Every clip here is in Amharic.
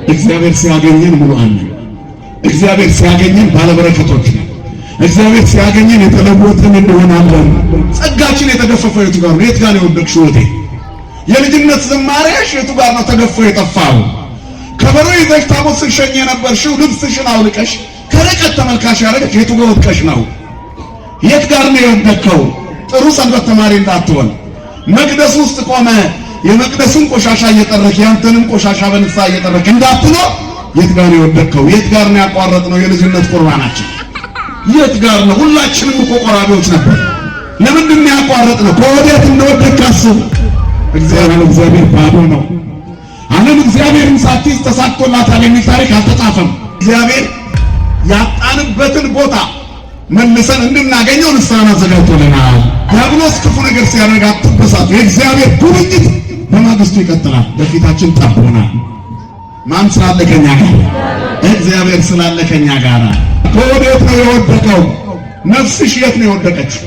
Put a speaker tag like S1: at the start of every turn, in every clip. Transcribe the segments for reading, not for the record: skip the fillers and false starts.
S1: እግዚአብሔር ሲያገኘን ሙሉአን ነን። እግዚአብሔር ሲያገኘን ባለበረከቶች ነን። እግዚአብሔር ሲያገኘን የተለወጥን እንሆናለን። ጸጋችን የተገፈፈው የቱ ጋር ነው? የት ጋር ነው የወደቅሽው? ወዴ የልጅነት ዝማሬሽ የቱ ጋር ነው ተገፎ የጠፋው? ከበሮ ይዘሽ ታቦት ስትሸኝ የነበርሽው ልብስሽን አውልቀሽ ከርቀት ተመልካች ያደረገሽ የቱ ጋር ወድቀሽ ነው? የት ጋር ነው የወደቅከው? ጥሩ ሰንበት ተማሪ እንዳትሆን መቅደስ ውስጥ ቆመ የመቅደሱን ቆሻሻ እየጠረክ ያንተንም ቆሻሻ በንስሐ እየጠረክ እንዳትኖር የት ጋር ነው የወደቅከው? የት ጋር ነው ያቋረጥነው የልጅነት ቁርባናችን? የት ጋር ነው? ሁላችንም እኮ ቆራቢዎች ነበር። ለምንድን ነው ያቋረጥነው? ከወዴት እንደወደቅክ አስብ። እግዚአብሔር ባዶ ነው። ዓለም እግዚአብሔርን ሳትይዝ ተሳክቶላታል የሚል ታሪክ አልተጻፈም። እግዚአብሔር ያጣንበትን ቦታ መልሰን እንድናገኘው ንስሐን አዘጋጅቶልናል። ዲያብሎስ ክፉ ነገር ሲያደርግ አትበሳቱ። የእግዚአብሔር ጉብኝት በማግስቱ ይቀጥላል። በፊታችን ጠብቆናል። ማን ስላለ ከኛ ጋር? እግዚአብሔር ስላለ ከኛ ጋር። ከወዴት ነው የወደቀው? ነፍስሽ የት ነው የወደቀችው?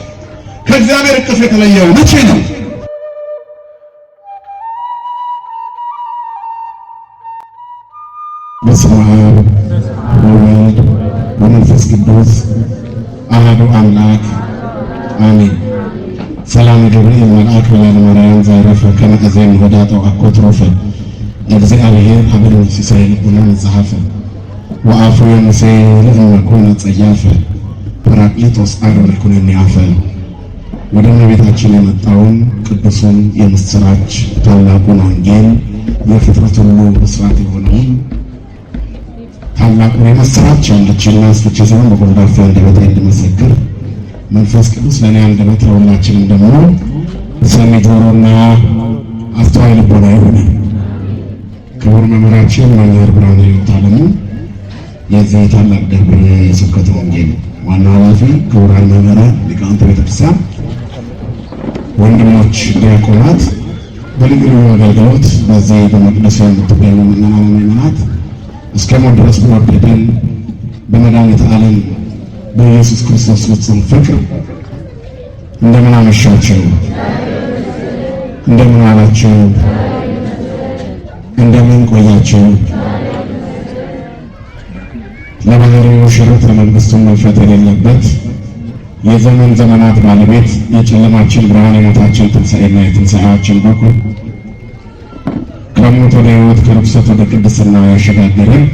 S1: ከእግዚአብሔር እቅፍ የተለየው መቼ ነው? በስመ አብ ወወልድ ወመንፈስ ቅዱስ አሐዱ አምላክ አሜን። ሰላም ገብርኤል መልአክ ወላዲተ ማርያም ዘአረፈ ከመ እዜን ወዳጠው አኮትሮፈ እግዚአብሔር አብሮ ሲሳይ ልቡና መጽሐፈ ወአፉ የሙሴ ለእመኮነ ጸያፈ ጰራቅሊጦስ አሮን ኩነኔ አፈ። ወደ እመቤታችን የመጣውን ቅዱሱን የምስራች ታላቁን ወንጌል የፍጥረት ሁሉ ብስራት የሆነውን ታላቁን የምስራች ያለችና ስፍቼ ሳይሆን በጎልዳፋ አንደበቴ እንድመሰክር መንፈስ ቅዱስ ለእኔ አንደበት ለሁላችንም ደግሞ ሰሚ ጆሮና አስተዋይ ልቦና ይሁን። ክቡር መምህራችን መምህር ብርሃነ ሕይወት ዓለሙ የዚህ ታላቅ ደብር የስብከተ ወንጌል ዋና ኃላፊ፣ ክቡራን መምህራን፣ ሊቃውንተ ቤተክርስቲያን፣ ወንድሞች ዲያቆናት፣ በልዩ ልዩ አገልግሎት በዚህ በመቅደሱ የምትገኙ ምእመናንና ምእመናት እስከ ሞት ድረስ በወደደን በመድኃኒተ ዓለም በኢየሱስ ክርስቶስ ፍጹም ፍቅር እንደምን አመሻችሁ? እንደምን ዋላችሁ? እንደምን ቆያችሁ? ለባህሪው ሽረት ለመንግስቱን መንፈት የሌለበት የዘመን ዘመናት ባለቤት የጨለማችን ብርሃን የሞታችን ትንሣኤና የትንሣኤያችን በኩር ከሞት ወደ ሕይወት ከርኩሰት ወደ ቅድስና ያሸጋገረን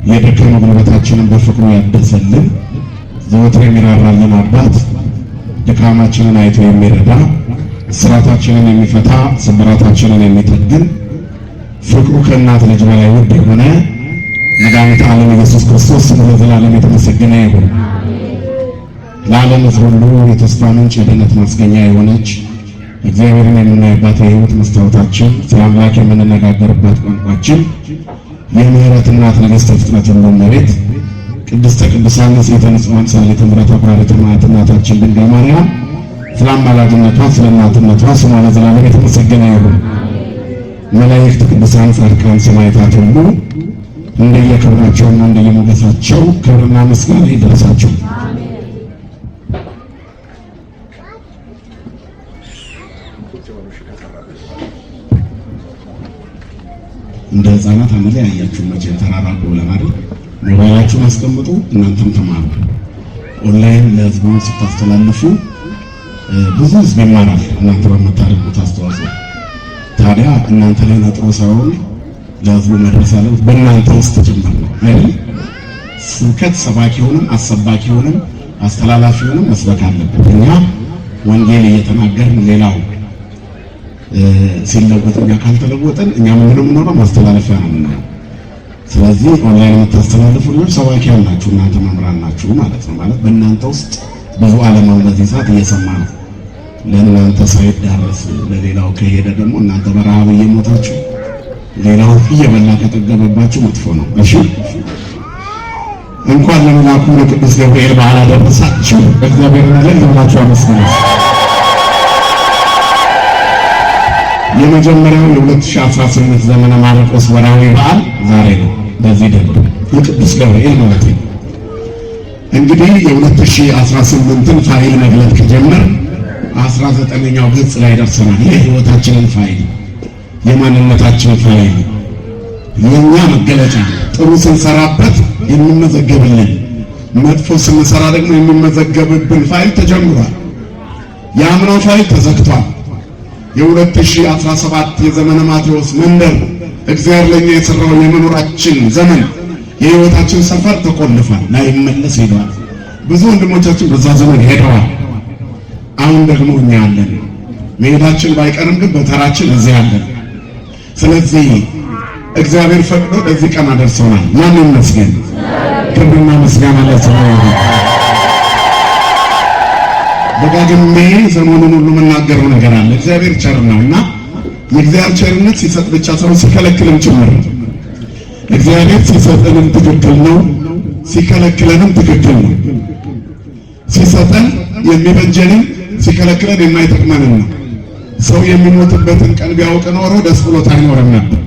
S1: የደከመ ጉልበታችንን በፍቅሩ ያደሰልን ዘወትር የሚራራልን አባት ድካማችንን አይቶ የሚረዳ እስራታችንን የሚፈታ ስብራታችንን የሚጠግን ፍቅሩ ከእናት ልጅ በላይ ውድ የሆነ መድኃኒተ ዓለም ኢየሱስ ክርስቶስ ስሙ ለዘላለም የተመሰገነ ይሁን። ለዓለም ሕዝብ ሁሉ የተስፋ ምንጭ የድነት ማስገኛ የሆነች እግዚአብሔርን የምናይባት የሕይወት መስታወታችን ስለ አምላክ የምንነጋገርባት ቋንቋችን የምህረት እናት ንግሥተ ፍጥረት ሁሉ እመቤት ቅድስተ ቅዱሳን ንጽሕተ ንጹሐን ሰዓሊተ ምሕረት አቁራሪተ መዓት እናታችን ድንግል ማርያም ስለ አማላጅነቷ ስለ እናትነቷ ስሟ ለዘላለም የተመሰገነ ይሁን። መላእክት፣ ቅዱሳን፣ ጻድቃን፣ ሰማዕታት ሁሉ እንደየክብራቸውና እንደየሞገሳቸው ክብርና ምስጋና ይድረሳቸው። እንደ ሕፃናት አንድ ያያችሁ መቼም ተራራቁ ለማድረግ ሞባይላችሁን አስቀምጡ፣ እናንተም ተማሩ። ኦንላይን ለህዝቡ ስታስተላልፉ ብዙ ህዝብ ይማራል እናንተ በምታደርጉት አስተዋጽኦ። ታዲያ እናንተ ላይ ነጥሮ ሳይሆን ለህዝቡ መድረስ ያለበት በእናንተ ውስጥ ጭምር ነው አይደል? ስብከት ሰባኪውንም አሰባኪውንም አስተላላፊውንም መስበክ አለበት። እኛ ወንጌል እየተናገርን ሌላው ሲለወጥ እኛ ካልተለወጠን እኛ ምንም ነው ማስተላለፊያ ነው የምንሆነው። ስለዚህ ኦንላይን የምታስተላልፉ ልጆች ሰባኪያን ናችሁ፣ እናንተ መምህራን ናችሁ ማለት ነው። ማለት በእናንተ ውስጥ ብዙ ዓለማው በዚህ ሰዓት እየሰማ ነው። ለእናንተ ሳይዳረስ ለሌላው ከሄደ ደግሞ እናንተ በረሃብ እየሞታችሁ ሌላው እየበላ ከጠገበባችሁ መጥፎ ነው። እሺ፣ እንኳን ለመልአኩ ለቅዱስ ገብርኤል በዓል አደረሳችሁ። እግዚአብሔር ይመስገን ብላችሁ አመስግኑ። የመጀመሪያው የ2018 ዘመነ ማርቆስ ወርሃዊ በዓል ዛሬ ነው። በዚህ ደብር የቅዱስ ገብርኤል ማለት ነው። እንግዲህ የ2018ን ፋይል መግለጥ ከጀመር 19ኛው ገጽ ላይ ደርሰናል። የህይወታችንን ፋይል፣ የማንነታችንን ፋይል፣ የኛ መገለጫ። ጥሩ ስንሰራበት የሚመዘገብልን፣ መጥፎ ስንሰራ ደግሞ የሚመዘገብብን ፋይል ተጀምሯል። የአምናው ፋይል ተዘግቷል። የ2017 የዘመነ ማቴዎስ መንደር እግዚአብሔር ለኛ የሰራው የመኖራችን ዘመን የህይወታችን ሰፈር ተቆልፏል፣ ላይመለስ ሄዷል። ብዙ ወንድሞቻችን በዛ ዘመን ሄደዋል። አሁን ደግሞ እኛ አለን። መሄዳችን ባይቀርም ግን በተራችን እዚህ አለን። ስለዚህ እግዚአብሔር ፈቅዶ ለዚህ ቀን አደርሰናል። ማን ይመስገን? ክብርና ምስጋና ለስሙ ይሁን። ደጋግሜ ዘመኑን ሁሉ የምናገረው ነገር አለ። እግዚአብሔር ቸር ነውና የእግዚአብሔር ቸርነት ሲሰጥ ብቻ ሳይሆን ሲከለክልም ጭምር። እግዚአብሔር ሲሰጠንም ትክክል ነው፣ ሲከለክለንም ትክክል ነው። ሲሰጠን የሚበጀንን፣ ሲከለክለን የማይጠቅመንን ነው። ሰው የሚሞትበትን ቀን ቢያውቅ ኖሮ ደስ ብሎት አይኖርም ነበር።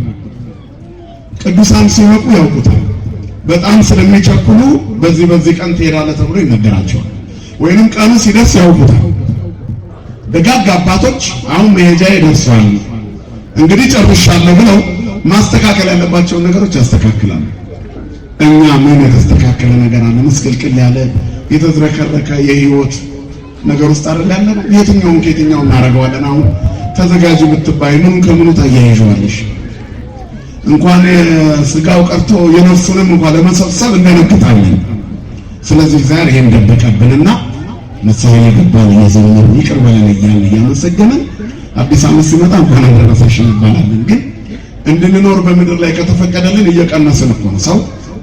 S1: ቅዱሳን ሲወቁ ያውቁታል። በጣም ስለሚቸኩሉ በዚህ ቀን ትሄዳለህ ተብሎ ይነገራቸዋል። ወይንም ቀኑ ሲደርስ ያውቁታል። ደጋግ አባቶች አሁን መሄጃዬ ደርሷል እንግዲህ ጨርሻለሁ ብለው ማስተካከል ያለባቸውን ነገሮች ያስተካክላሉ። እኛ ምን የተስተካከለ ነገር አለ? መስቀልቅል ያለ የተዝረከረከ የህይወት ነገር ውስጥ አይደል ያለነው? የትኛውን ከየትኛው እናደርገዋለን? አሁን ተዘጋጅ ብትባይ ምኑ ከምኑ ታያይዣዋለሽ? እንኳን ስጋው ቀርቶ የነፍሱንም እንኳን ለመሰብሰብ እንደነግጣለን። ስለዚህ እግዚአብሔር ይሄን ደበቀብንና ንስሐ የገባን እየዘመርን ይቅር በለን እያልን እያመሰገንን አዲስ ዓመት ሲመጣ እንኳን አደረሰሽ እንባላለን። ግን እንድንኖር በምድር ላይ ከተፈቀደልን እየቀነስን እኮ ነው። ሰው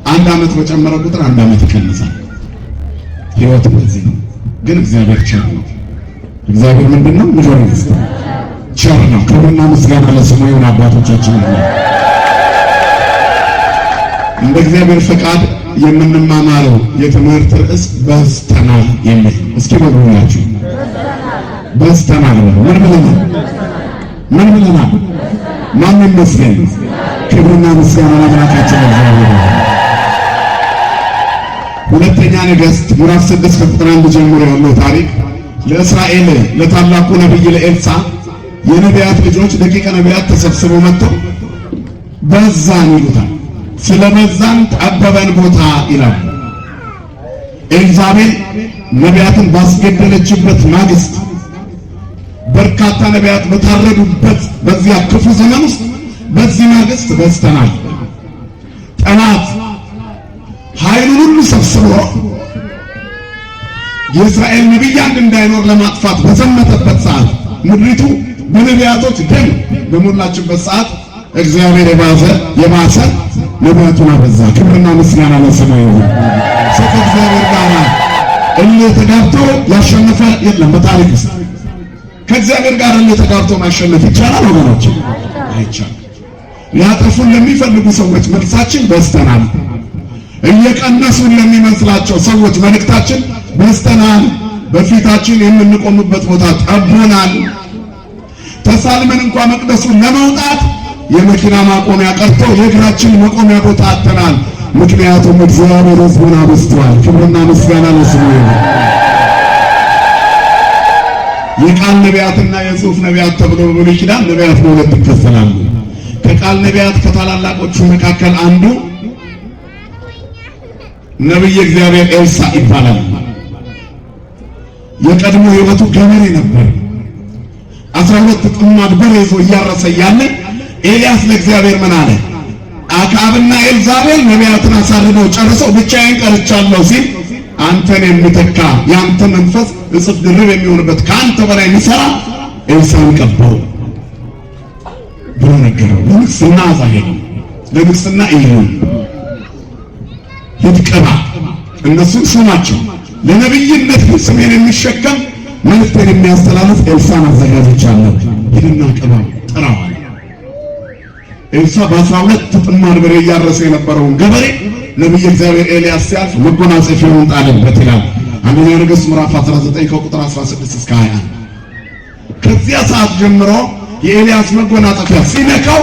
S1: አንድ ዓመት በጨመረ ቁጥር አንድ ዓመት ይቀንሳል። ህይወት በዚህ ነው። ግን እግዚአብሔር ቸር ነው። እግዚአብሔር ምንድነው? ምጆር ይስጥ ቸር ነው። ክብርና ምስጋና ለስሙ ይሁን። አባቶቻችን ነው እንደ እግዚአብሔር ፈቃድ የምንማማረው የትምህርት ርዕስ በስተናል የሚል። እስኪ በሉላችሁ በስተናል ነው። ምን ብለናል? ምን ብለናል? ማን ይመስገን? ክብርና ምስጋና ለአምላካችን ለእግዚአብሔር። ሁለተኛ ነገሥት ምዕራፍ 6 ከቁጥር 1 ጀምሮ ያለው ታሪክ ለእስራኤል ለታላቁ ነብይ ለኤልሳ የነቢያት ልጆች ደቂቀ ነቢያት ተሰብስበው መጥተው በዛን ይሉታል። ስለበዛን ጠበበን ቦታ ይላል። ኤልዛቤል ነቢያትን ባስገደለችበት ማግስት በርካታ ነቢያት በታረዱበት በዚያ ክፉ ዘመን ውስጥ በዚህ ማግስት በዝተናል። ጠላት ኃይሉን ሁሉ ሰብስቦ የእስራኤል ነቢይ አንድ እንዳይኖር ለማጥፋት በዘመተበት ሰዓት፣ ምድሪቱ በነቢያቶች ደም በሞላችበት ሰዓት እግዚአብሔር የባሰ ነቢያቱን አበዛ። ክብርና ምስጋና ለስሙ ይሁን። ሰው ከእግዚአብሔር ጋር እልህ ተጋብቶ ያሸነፈ የለም በታሪክ ውስጥ። ከእግዚአብሔር ጋር እልህ ተጋብቶ ማሸነፍ ይቻላል ወገኖች? አይቻልም። ሊያጠፉን ለሚፈልጉ ሰዎች መልሳችን በዝተናል። እየቀነሱን ለሚመስላቸው ሰዎች መልእክታችን በዝተናል። በፊታችን የምንቆምበት ቦታ ጠቦናል። ተሳልመን እንኳን መቅደሱን ለመውጣት የመኪና ማቆሚያ ቀርቶ የእግራችን መቆሚያ ቦታ አጥተናል። ምክንያቱም እግዚአብሔር ሕዝቡን አብዝቷል። ክብርና ምስጋና ለስሙ ይሁን። የቃል ነቢያትና የጽሑፍ ነቢያት ተብሎ በብሉይ ኪዳን ነቢያት በሁለት ይከፈላሉ። ከቃል ነቢያት ከታላላቆቹ መካከል አንዱ ነቢይ እግዚአብሔር ኤልሳ ይባላል። የቀድሞ ሕይወቱ ገበሬ ነበር። 12 ጥማድ በሬ ይዞ እያረሰ እያለ ኤልያስ ለእግዚአብሔር ምን አለ? አክዓብና ኤልዛቤል ነቢያትን አሳርደው ጨርሰው ብቻዬን ቀርቻለሁ ሲል አንተን የሚተካ ያንተ መንፈስ እጥፍ ድርብ የሚሆንበት ከአንተ በላይ የሚሰራ ኤልሳዕን ቀባው ብሎ ነገረው። ለንግስና አዛሄድ ለንግስና ይሁን ይትቀባ እነሱን ሹማቸው። ለነብይነት ስሜን የሚሸከም መልእክቴን የሚያስተላልፍ ኤልሳዕን አዘጋጅቻለሁ፣ ሂድና ቅባው ጥራው። ኤልሳ በ12 ጥማድ በሬ እያረሰ የነበረውን ገበሬ ነብይ እግዚአብሔር ኤልያስ ሲያልፍ መጎናጸፊያውን ጣለበት ይላል። አንደኛ ነገሥት ምዕራፍ 19 ከቁጥር 16 እስከ 21። ከዚያ ሰዓት ጀምሮ የኤልያስ መጎናጸፊያ ሲነካው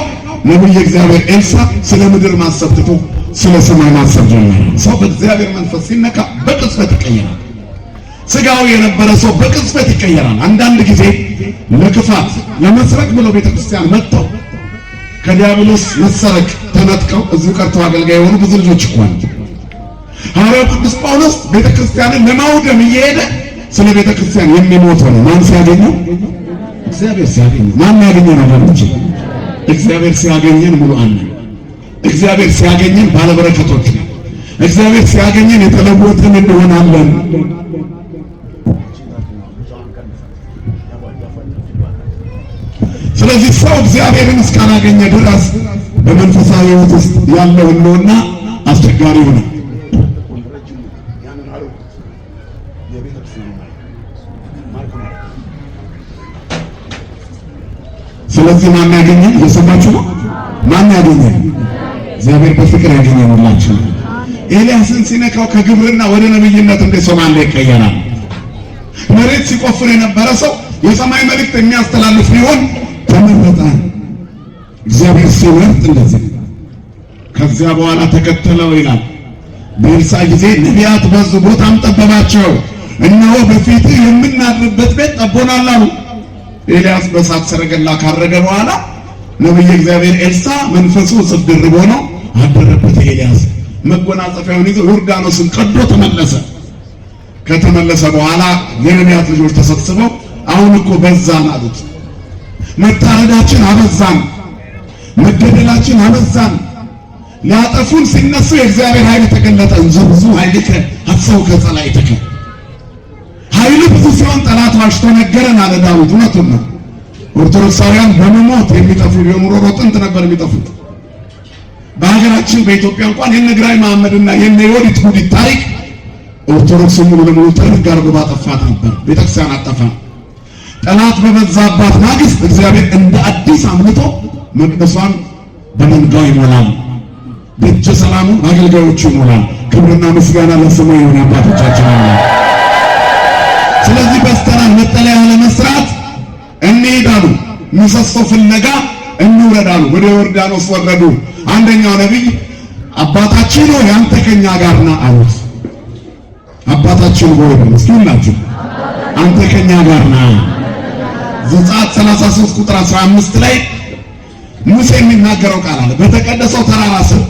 S1: ነብይ እግዚአብሔር ኤልሳ ስለ ምድር ማሰብ ትቶ ስለ ሰማይ ማሰብ ጀመረ። ሰው በእግዚአብሔር መንፈስ ሲነካ በቅጽበት ይቀየራል። ስጋው የነበረ ሰው በቅጽበት ይቀየራል። አንዳንድ ጊዜ ለክፋት ለመስረቅ ብለው ቤተክርስቲያን መጥተው ከዲያብሎስ መሰረቅ ተነጥቀው እዚሁ ቀርተው አገልጋይ የሆኑ ብዙ ልጆች እኮ አሉ። ሐዋርያው ቅዱስ ጳውሎስ ቤተክርስቲያንን ለማውደም እየሄደ ስለ ቤተክርስቲያን የሚሞት ሆነ። ማን ሲያገኘው? እግዚአብሔር ሲያገኘው። ማን ያገኘው ነው ማለት ነው? እግዚአብሔር ሲያገኘን ሙሉአን ነን። እግዚአብሔር ሲያገኘን ባለበረከቶች ነን። እግዚአብሔር ሲያገኘን የተለወጥን እንሆናለን። ስለዚህ ሰው እግዚአብሔርን እስካላገኘ ድረስ በመንፈሳዊ ሕይወት ውስጥ ያለው ህልውና አስቸጋሪ ነው። ስለዚህ ማን ያገኘን? የሰማችሁ ነው። ማን ያገኘን? እግዚአብሔር በፍቅር ያገኘን ሁላችን። ኤልያስን ሲነካው ከግብርና ወደ ነብይነት እንዴት ሰው ማን ይቀየራል? መሬት ሲቆፍር የነበረ ሰው የሰማይ መልእክት የሚያስተላልፍ ሊሆን ተመረጠ። እግዚአብሔር ሲመርጥ እንደዚህ። ከዚያ በኋላ ተከተለው ይላል። በኤልሳዕ ጊዜ ነቢያት በዙ፣ ቦታም ጠበባቸው። እነሆ በፊትህ የምናድርበት ቤት ጠቦናል አሉ። ኤልያስ በእሳት ሰረገላ ካረገ በኋላ ነብይ እግዚአብሔር ኤልሳዕ መንፈሱ እጥፍ ድርብ ሆኖ አደረበት። ኤልያስ መጎናጸፊያውን ይዞ ዮርዳኖስን ቀዶ ተመለሰ። ከተመለሰ በኋላ የነቢያት ልጆች ተሰብስበው አሁን እኮ በዛን አሉት። መታረዳችን አበዛን፣ መገደላችን አበዛን። ሊያጠፉን ሲነሱ የእግዚአብሔር ኃይል ተገለጠ እንጂ ብዙ ኃይልከ ሐሰው ከጸላእትከ ኃይሉ ብዙ ሲሆን ጠላት ዋሽቶ ነገረን አለ ዳዊት። እውነቱን ነው። ኦርቶዶክሳውያን በመሞት የሚጠፉ ቢሆኑ ጥንት ነበር የሚጠፉት። በሀገራችን በኢትዮጵያ እንኳን የነ ግራኝ መሐመድና የነ ዮዲት ጉዲት ታሪክ ኦርቶዶክስ ሙሉ ለሙሉ ጥርግ አድርጎ ባጠፋት ነበር። ቤተክርስቲያን አጠፋ። ጠላት በበዛባት ማግስት እግዚአብሔር እንደ አዲስ አምልጦ መቅደሷን በመንጋው ይሞላል፣ ደጀ ሰላሙን በአገልጋዮቹ ይሞላል። ክብርና ምስጋና ለስሙ ይሁን አባቶቻችን አለ። ስለዚህ በስተራን መጠለያ ለመስራት እንሄዳሉ። ምሰሶ ፍለጋ እንውረዳሉ። ወደ ዮርዳኖስ ወረዱ። አንደኛው ነቢይ አባታችን ሆይ አንተ ከኛ ጋር ነህ አሉት። አባታችን ሆይ እስኪላችሁ አንተ ከኛ ጋር ነህ። ዘጸአት 33 ቁጥር 15 ላይ ሙሴ የሚናገረው ቃል አለ። በተቀደሰው ተራራ ስር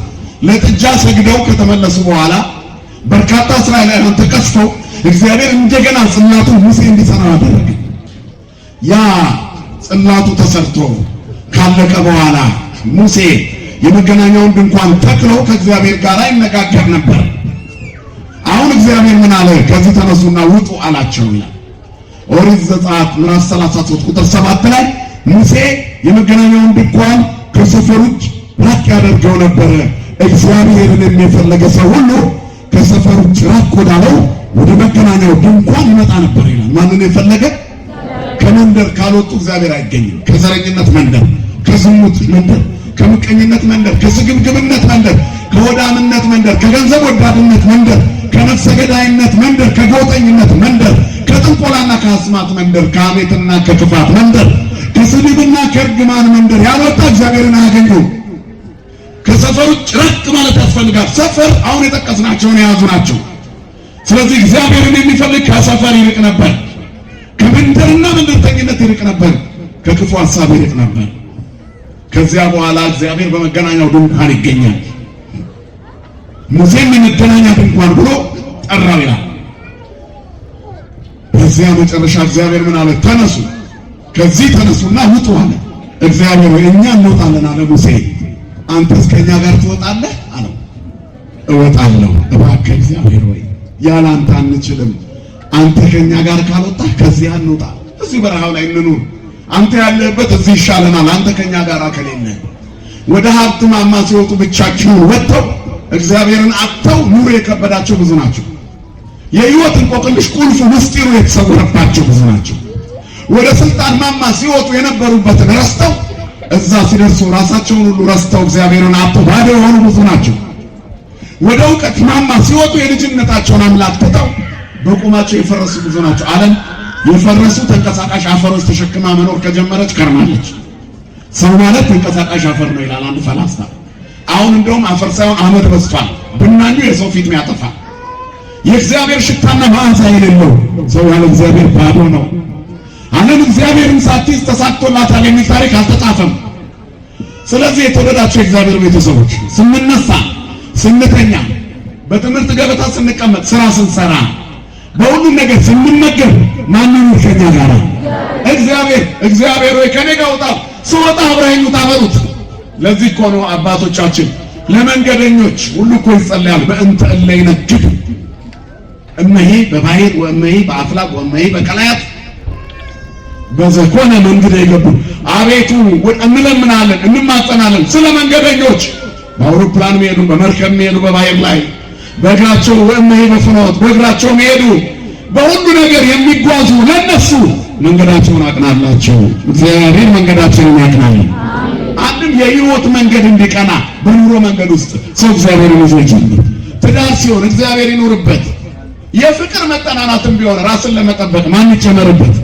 S1: ለጥጃ ሰግደው ከተመለሱ በኋላ በርካታ እስራኤላውያን ተቀስፈው እግዚአብሔር እንደገና ጽላቱን ሙሴ እንዲሰራ አደረገ። ያ ጽላቱ ተሰርቶ ካለቀ በኋላ ሙሴ የመገናኛውን ድንኳን ተክለው ከእግዚአብሔር ጋር ይነጋገር ነበር። አሁን እግዚአብሔር ምን አለ? ከዚህ ተነሱና ውጡ አላቸው ይላል። ኦሪት ዘጸአት ምዕራፍ 33 ቁጥር 7 ላይ ሙሴ የመገናኛውን ድንኳን ከሰፈሩ ራቅ ያደርገው ነበር። እግዚአብሔርን የሚፈለገ ሰው ሁሉ ከሰፈሩ ራቅ ወዳለው ወደ መገናኛው ድንኳን ይመጣ ነበር ይላል። ማንን የፈለገ? ከመንደር ካልወጡ እግዚአብሔር አይገኝም። ከዘረኝነት መንደር፣ ከዝሙት መንደር፣ ከምቀኝነት መንደር፣ ከስግብግብነት መንደር፣ ከወዳምነት መንደር፣ ከገንዘብ ወዳድነት መንደር፣ ከነፍሰ ገዳይነት መንደር፣ ከጎጠኝነት መንደር፣ ከጥንቆላና ከአስማት መንደር፣ ከሐሜትና ከክፋት መንደር፣ ከስድብና ከእርግማን መንደር ያልወጣ እግዚአብሔርን አያገኘውም። ከሰፈሩ ጭራቅ ማለት ያስፈልጋል። ሰፈር አሁን የጠቀስናቸውን የያዙ ናቸው። ስለዚህ እግዚአብሔርን የሚፈልግ ከሰፈር ይርቅ ነበር። ከመንደርና መንደርተኝነት ይርቅ ነበር። ከክፉ ሐሳብ ይርቅ ነበር። ከዚያ በኋላ እግዚአብሔር በመገናኛው ድንኳን ይገኛል። ሙሴም የመገናኛ ድንኳን ብሎ ጠራው ይላል። በዚያ መጨረሻ እግዚአብሔር ምን አለ? ተነሱ፣ ከዚህ ተነሱና ውጡ አለ። እግዚአብሔር ወይ እኛ እንወጣለን አለ ሙሴ። አንተስ ከኛ ጋር ትወጣለህ አለው። እወጣለሁ። እባክህ እግዚአብሔር ወይ ያለ አንተ አንችልም። አንተ ከኛ ጋር ካልወጣህ ከዚህ አንወጣ። እዚህ በረሃው ላይ እንኑር። አንተ ያለህበት እዚህ ይሻለናል። አንተ ከኛ ጋር ከሌለ ወደ ሀብት ማማ ሲወጡ ብቻቸውን ወጥተው እግዚአብሔርን አጥተው ኑሮ የከበዳቸው ብዙ ናቸው። የሕይወት እንቆቅልሽ ቁልፉ ምስጢሩ የተሰወረባቸው ብዙ ናቸው። ወደ ስልጣን ማማ ሲወጡ የነበሩበትን ረስተው እዛ ሲደርሱ ራሳቸውን ሁሉ ረስተው እግዚአብሔርን አጥተው ባዶ የሆኑ ብዙ ናቸው። ወደ እውቀት ማማ ሲወጡ የልጅነታቸውን አምላክ ትተው በቁማቸው የፈረሱ ብዙ ናቸው። ዓለም የፈረሱ ተንቀሳቃሽ አፈሮች ተሸክማ መኖር ከጀመረች ከርማለች። ሰው ማለት ተንቀሳቃሽ አፈር ነው ይላል አንድ ፈላስፋ። አሁን እንደውም አፈር ሳይሆን አመድ በዝቷል። ብናኙ የሰው ፊት የሚያጠፋ የእግዚአብሔር ሽታና መዓዛ የሌለው ሰው ያለ እግዚአብሔር ባዶ ነው። ዓለም እግዚአብሔርን ሳትይዝ ተሳክቶላታል የሚል ታሪክ አልተጻፈም። ስለዚህ የተወደዳችሁ እግዚአብሔር ቤተሰቦች ስንነሳ፣ ስንተኛ፣ በትምህርት ገበታ ስንቀመጥ፣ ስራ ስንሰራ፣ በሁሉም ነገር ስንመገብ ማንንም ከኛ ጋር እግዚአብሔር ወይ ከኔ ጋር ውጣ ስወጣ አብረኸኝ ውጣ በሉት። ለዚህ እኮ ነው አባቶቻችን ለመንገደኞች ሁሉ እኮ ይጸልያል። በእንተ እለ ይነግዱ እመሂ በባሕር ወእመሂ በአፍላቅ ወእመሂ በቀላያት በዘኮነ መንገድ ይገቡ። አቤቱ እንለምናለን፣ እንማጸናለን ስለ መንገደኞች በአውሮፕላን የሚሄዱ፣ በመርከብ የሚሄዱ፣ በባሕር ላይ በእግራቸው ወእመሂ በፍኖት በእግራቸው የሚሄዱ በሁሉ ነገር የሚጓዙ ለነሱ መንገዳቸውን አቅናላቸው። እግዚአብሔር መንገዳቸውን ያቅናል። አንድም የሕይወት መንገድ እንዲቀና በኑሮ መንገድ ውስጥ ሰው እግዚአብሔርን ይዞ ይጀምር። ትዳር ሲሆን እግዚአብሔር ይኖርበት። የፍቅር መጠናናትም ቢሆን ራስን ለመጠበቅ ማን ይጨመርበት?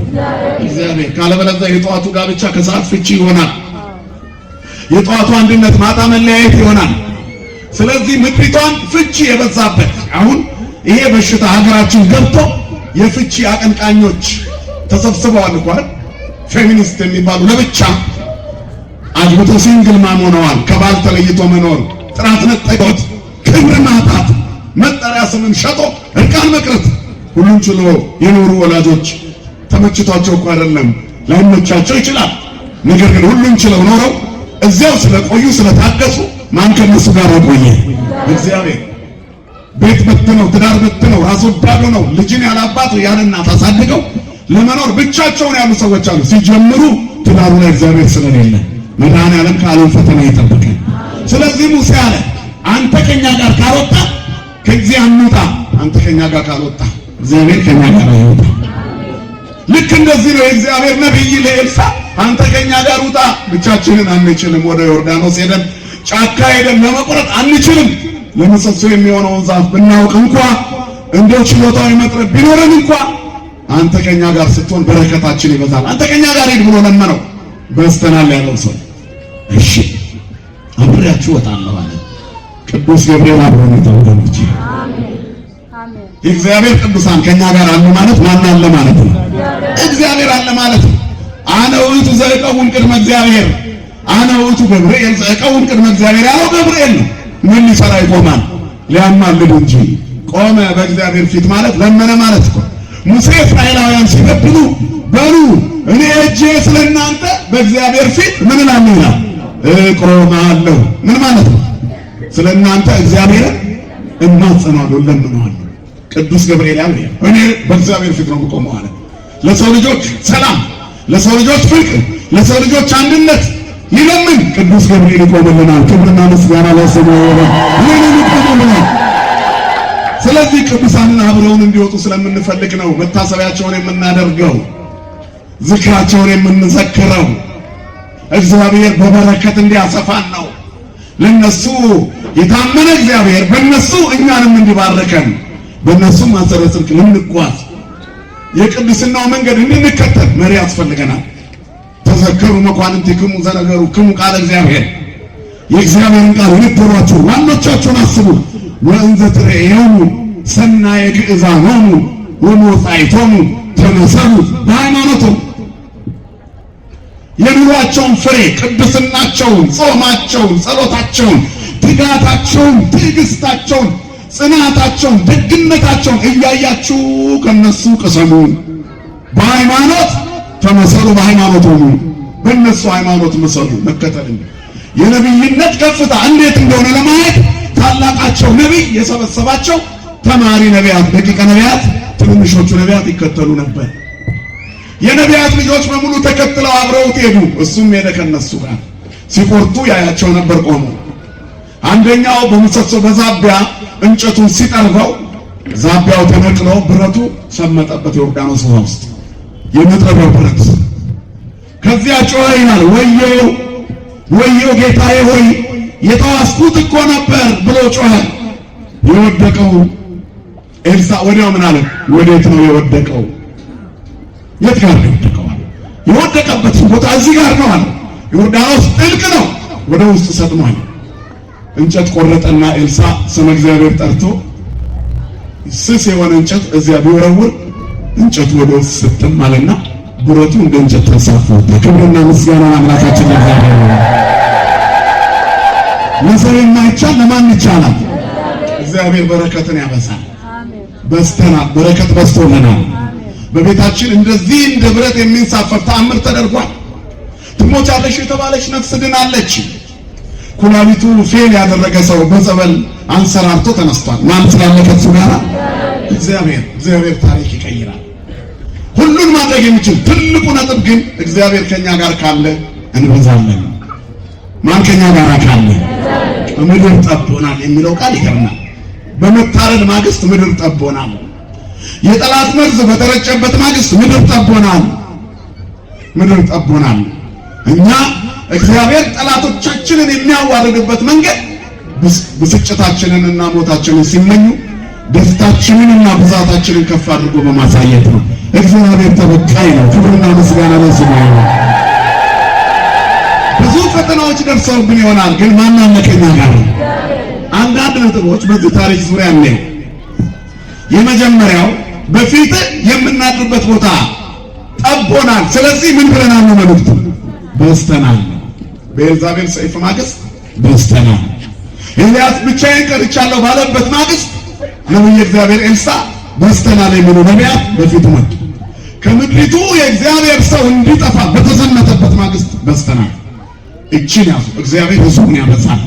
S1: እግዚአብሔር። ካለበለዚያ የጠዋቱ ጋብቻ ከሰዓት ፍቺ ይሆናል። የጠዋቱ አንድነት ማታ መለያየት ይሆናል። ስለዚህ ምድሪቷን ፍቺ የበዛበት አሁን ይሄ በሽታ ሀገራችን ገብቶ የፍቺ አቀንቃኞች ተሰብስበዋል እኮ አይደል? ፌሚኒስት የሚባሉ ለብቻ አግብቶ ሲንግል ማም ሆነዋል። ከባል ተለይቶ መኖር፣ ጥራት ነጠቆት፣ ክብር ማጣት፣ መጠሪያ ስምን ሸጦ እርቃን መቅረት። ሁሉን ችሎ የኖሩ ወላጆች ተመችቷቸው እኮ አይደለም፣ ላይመቻቸው ይችላል። ነገር ግን ሁሉን ችለው ኖረው እዚያው ስለቆዩ ስለታገሱ ማን ከነሱ ጋር ቆየ? እግዚአብሔር። ቤት በትነው ትዳር በትነው ራስ ወዳድ ነው ልጅን ያለ አባት ያለ እናት አሳድገው ለመኖር ብቻቸውን ያሉ ሰዎች አሉ። ሲጀምሩ ትዳሩ ላይ እግዚአብሔር ስለሌለ መድኃኔዓለም ካሉን ፈተና ይጠብቀን። ስለዚህ ሙሴ አለ አንተ ከኛ ጋር ካልወጣ ከዚህ አንውጣ። አንተ ከኛ ጋር ካልወጣ እግዚአብሔር ከኛ ጋር አይወጣ። ልክ እንደዚህ ነው የእግዚአብሔር ነብይ ለኤልሳ አንተ ከኛ ጋር ውጣ። ብቻችንን አንችልም። ወደ ዮርዳኖስ ሄደን ጫካ ሄደን ለመቆረጥ አንችልም። ለምሰሶ የሚሆነውን ዛፍ ብናውቅ እንኳ እንደው ችሎታው መጥረብ ቢኖረን እንኳ አንተ ከኛ ጋር ስትሆን በረከታችን ይበዛል። አንተ ከኛ ጋር ሄድ ብሎ ለመነው። በስተናል ያለው ሰው እሺ አብሬያችሁ እወጣለሁ አለ። ቅዱስ ገብርኤል አብሮን ተወደደች። አሜን አሜን። የእግዚአብሔር ቅዱሳን ከኛ ጋር አሉ ማለት ማን አለ ማለት ነው? እግዚአብሔር አለ ማለት ነው። አነ ውእቱ ዘእቀውን ቅድመ እግዚአብሔር፣ አነ ውእቱ ገብርኤል ዘእቀውን ቅድመ እግዚአብሔር ያለው ገብርኤል ነው። ምን ሊሰራ ይቆማል? ሊያማልድ እንጂ። ቆመ በእግዚአብሔር ፊት ማለት ለመነ ማለት እኮ። ሙሴ እስራኤላውያን ሲበድሉ በሉ እኔ እጄ ስለናንተ በእግዚአብሔር ፊት ምን እላለሁ ይላል፣ እቆማለሁ። ምን ማለት ነው? ስለናንተ እግዚአብሔርን እማጸናለሁ፣ እለምነዋለሁ። ቅዱስ ገብርኤል ያለ እኔ በእግዚአብሔር ፊት ነው የምቆመው አለ። ለሰው ልጆች ሰላም፣ ለሰው ልጆች ፍቅር፣ ለሰው ልጆች አንድነት ይለምን ቅዱስ ገብርኤል ይቆምልናል። ክብርና ምስጋና ለስሙ ይቆምልናል። ስለዚህ ቅዱሳንን አብረውን እንዲወጡ ስለምንፈልግ ነው መታሰቢያቸውን የምናደርገው፣ ዝክራቸውን የምንዘክረው። እግዚአብሔር በበረከት እንዲያሰፋን ነው። ለነሱ የታመነ እግዚአብሔር በነሱ እኛንም እንዲባርከን፣ በነሱ ማሰረ ጽድቅ ልንጓዝ የቅድስናው መንገድ እንድንከተል መሪ ያስፈልገናል። ተዘከሩ መኳንንቲክሙ ዘነገሩክሙ ቃለ እግዚአብሔር፣ የእግዚአብሔርን ቃል ንገሯቸው፣ ዋኖቻቸውን አስቡ። ወእንዘ ትሬዮሙ ሰናየ ግእዛኖሙ ወመጻእቶሙ ተመሰሉ በሃይማኖቶሙ። የኑሯቸውን ፍሬ ቅድስናቸውን፣ ጾማቸውን፣ ጸሎታቸውን፣ ትጋታቸውን፣ ትዕግስታቸውን፣ ጽናታቸውን፣ ደግነታቸውን እያያችሁ ከነሱ ቅሰሙ። በሃይማኖት ተመሰሉ በሃይማኖቶሙ፣ በእነሱ ሃይማኖት መሰሉ። መከተል የነቢይነት ከፍታ እንዴት እንደሆነ ለማየት ታላቃቸው ነቢይ የሰበሰባቸው ተማሪ ነቢያት፣ ደቂቀ ነቢያት፣ ትንንሾቹ ነቢያት ይከተሉ ነበር። የነቢያት ልጆች በሙሉ ተከትለው አብረውት ሄዱ። እሱም ሄደ ከነሱ ጋር። ሲቆርጡ ያያቸው ነበር ቆሞ። አንደኛው በምሰሶ በዛቢያ እንጨቱን ሲጠርበው ዛቢያው ተነቅሎ ብረቱ ሰመጠበት ዮርዳኖስ ውሃ ውስጥ፣ የመጥረቢያው ብረት። ከዚያ ጮኸ ይላል፣ ወዮ ወዮ ጌታዬ ሆይ የተዋስኩት እኮ ነበር ብሎ ጮኸ። የወደቀው ኤልሳ ወዲያው ምን አለ? ወዴት ነው የወደቀው? የት ጋር ነው የወደቀው? የወደቀበት ቦታ እዚህ ጋር ነው አለ። ዮርዳኖስ ጥልቅ ነው፣ ወደ ውስጥ ሰጥሟል። እንጨት ቆረጠና ኤልሳ ስመ እግዚአብሔር ጠርቶ ስስ የሆነ እንጨት እዚያ ቢወረውር እንጨቱ ወደ ውስጥ ስትም አለና ብረቱ እንደ እንጨት ተንሳፈፈ። ክብርና ምስጋና አምላካችን ለእግዚአብሔር። ለሰው የማይቻል ለማን ይቻላል? እግዚአብሔር በረከትን ያበዛል። በስተናል፣ በረከት በስቶልናል። በቤታችን እንደዚህ እንደ ብረት የሚንሳፈፍ ተአምር ተደርጓል። ትሞቻለሽ የተባለች ነፍስ ድናለች። ኩላሊቱ ፌል ያደረገ ሰው በጸበል አንሰራርቶ ተነስቷል። ማን ስላለ ከሱ ጋር? እግዚአብሔር ታሪክ ይቀይራል። ሁሉን ማድረግ የሚችል ትልቁ ነጥብ ግን እግዚአብሔር ከኛ ጋር ካለ እንበዛለን። ማን ከኛ ጋር ካለ? ምድር ጠቦናል የሚለው ቃል ይገርማል። በመታረድ ማግስት ምድር ጠቦናል። የጠላት መርዝ በተረጨበት ማግስት ምድር ጠቦናል። ምድር ጠቦናል። እኛ እግዚአብሔር ጠላቶቻችንን የሚያዋርድበት መንገድ ብስጭታችንንና ሞታችንን ሲመኙ ደስታችንንና ብዛታችንን ከፍ አድርጎ በማሳየት ነው። እግዚአብሔር ተበቃይ ነው። ክብርና ምስጋና ለስሙ ይሁን። ብዙ ፈተናዎች ደርሰውብን ይሆናል፣ ግን ማን አለ ከኛ ጋር? አንዳንድ ነጥቦች በዚህ ታሪክ ዙሪያ አለ። የመጀመሪያው በፊት የምናድርበት ቦታ ጠቦናል። ስለዚህ ምን ብለናል ነው መልእክቱ? በስተናል። በኤልዛቤል ሰይፍ ማግስት በስተናል። ኤልያስ ብቻዬን ቀርቻለሁ ባለበት ማግስት ነብዩ እግዚአብሔር ኤልሳ በስተናል የሚሉ ነቢያት በፊቱ መጡ። ከምድሪቱ የእግዚአብሔር ሰው እንዲጠፋ በተዘመተበት ማግስት በስተናል። እቺን ያዙ። እግዚአብሔር ሕዝቡን ያበዛል።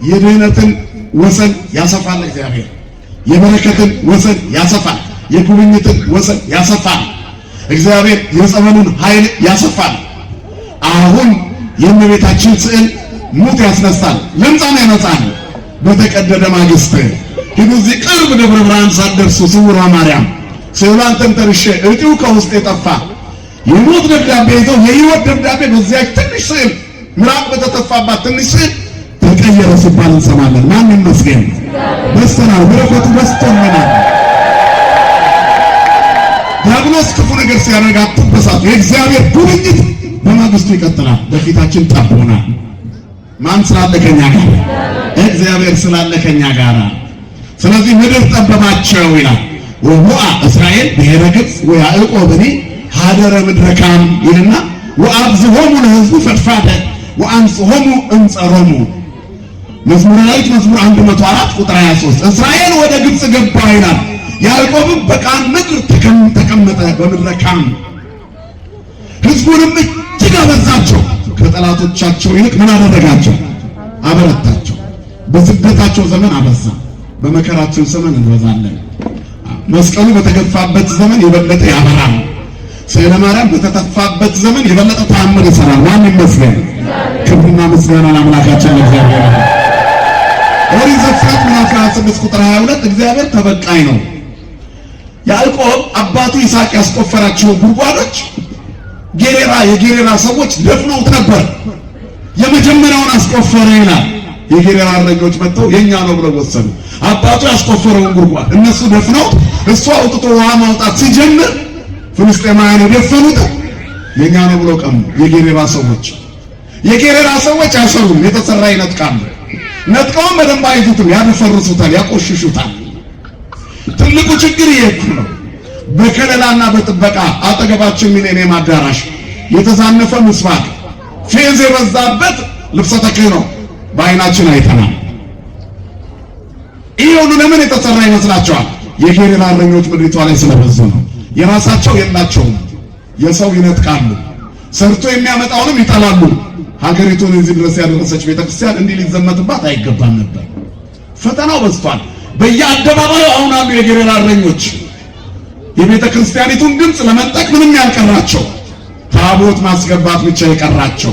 S1: የድህነትን ወሰን ያሰፋል። እግዚአብሔር የበረከትን ወሰን ያሰፋል። የጉብኝትን ወሰን ያሰፋል። እግዚአብሔር የጸበሉን ኃይል ያሰፋል። አሁን የእመቤታችን ስዕል ሙት ያስነሳል፣ ለምጻም ያነጻል። በተቀደደ ማግስት ሂዱ፣ እዚህ ቅርብ ደብረ ብርሃን ሳትደርሱ ስውሯ ማርያም ስዕሏን ተንተርሼ እጢው ከውስጥ የጠፋ የሞት ደብዳቤ ይዘው የሕይወት ደብዳቤ በዚያች ትንሽ ስዕል ምራቅ በተተፋባት ትንሽ ስዕል ተቀየረ ሲባል እንሰማለን። ማን ይመስገን? በስተናል። በረከቱ በስቶልናል። ዲያብሎስ ክፉ ነገር ሲያደርግ አትበሳቱ። የእግዚአብሔር ጉብኝት በማግስቱ ይቀጥላል። በፊታችን ጠቦናል። ማን ስላለ ከኛ ጋር? እግዚአብሔር ስላለ ከኛ ጋር። ስለዚህ ምድር ጠበባቸው ይላል። ወሁአ እስራኤል ብሔረ ግብፅ ወያዕቆብኒ ሀደረ ምድረ ካም ይልና ወአብዝሆሙ ለሕዝቡ ፈድፋደ ወአንጽሖሙ እምጸሮሙ። መዝሙረ ዳዊት መዝሙር 104 ቁጥር 23 እስራኤል ወደ ግብፅ ገባ ይላል። ያዕቆብም በካም ምድር ተቀመጠ በምድረ ካም። ሕዝቡንም እጅግ አበዛቸው። ከጠላቶቻቸው ይልቅ ምን አደረጋቸው? አበረታቸው። በስደታቸው ዘመን አበዛ፣ በመከራችን ዘመን እንበዛለን። መስቀሉ በተገፋበት ዘመን የበለጠ ያበራል። ስዕለ ማርያም በተተፋበት ዘመን የበለጠ ተአምር ይሰራል። ማን ይመስገን? ክብርና ምስጋና ለአምላካችን ለእግዚአብሔር። ኦሪት ዘፍጥረት ምዕራፍ 26 ቁጥር 22 እግዚአብሔር ተበቃይ ነው። ያዕቆብ አባቱ ይስሐቅ ያስቆፈራቸው ጉድጓዶች የጌሬራ ሰዎች ደፍነውት ነበር። የመጀመሪያውን አስቆፈረ ይላል። የጌሬራ እረኞች መጥተው የኛ ነው ብለው ወሰዱ። አባቱ ያስቆፈረውን ጉድጓድ እነሱ ደፍነውት እሱ አውጥቶ ውሃ ማውጣት ሲጀምር ፍልስጤማውያን የደፈኑት የኛ ነው ብለው ቀሙ። የጌሬራ ሰዎች አይሰሩም፣ የተሰራ ይነጥቃሉ። ነጥቀውም በደንብ አይዙትም፣ ያደፈርሱታል፣ ያቆሽሹታል። ትልቁ ችግር ይሄ ነው። በከለላና በጥበቃ አጠገባችን ሚሊኒየም አዳራሽ የተዛነፈ ምስባክ ፌዝ የበዛበት ልብሰ ተክህኖ በአይናችን አይተናል። ይህ ሁሉ ለምን የተሰራ ይመስላችኋል? የጌሬራ እረኞች ምድሪቷ ላይ ስለበዙ ነው። የራሳቸው የላቸውም። የሰው ይነጥቃሉ፣ ሰርቶ የሚያመጣውንም ይጠላሉ። ሀገሪቱን እዚህ ድረስ ያደረሰች ቤተክርስቲያን እንዲህ ሊዘመትባት አይገባም ነበር። ፈተናው በዝቷል። በየአደባባዩ አሁን አሉ የጌሬራ እረኞች። የቤተ ክርስቲያኒቱን ድምፅ ለመንጠቅ ምንም ያልቀራቸው፣ ታቦት ማስገባት ብቻ የቀራቸው፣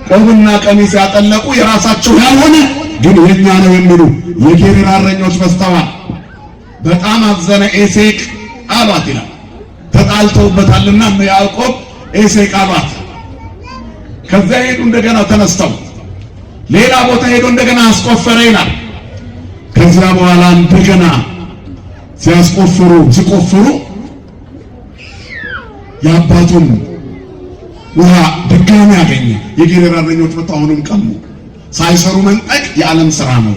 S1: ቆብና ቀሚስ ያጠለቁ የራሳቸው ያልሆነ ግን የኛ ነው የሚሉ የጌሬራ እረኞች በዝተዋል። በጣም አዘነ ኤሴቅ አሏት ይላል። ተጣልተውበታልና ያዕቆብ ኤሴቅ አሏት። ከዚያ ሄዱ እንደገና ተነስተው ሌላ ቦታ ሄዶ እንደገና አስቆፈረ ይላል። ከዚያ በኋላ እንደገና ሲቆፍሩ የአባቱን ውሃ ድጋሚ ያገኘ። የጌሬራ እረኞች መጥተው አሁንም ቀሙ። ሳይሰሩ መንጠቅ የዓለም ሥራ ነው።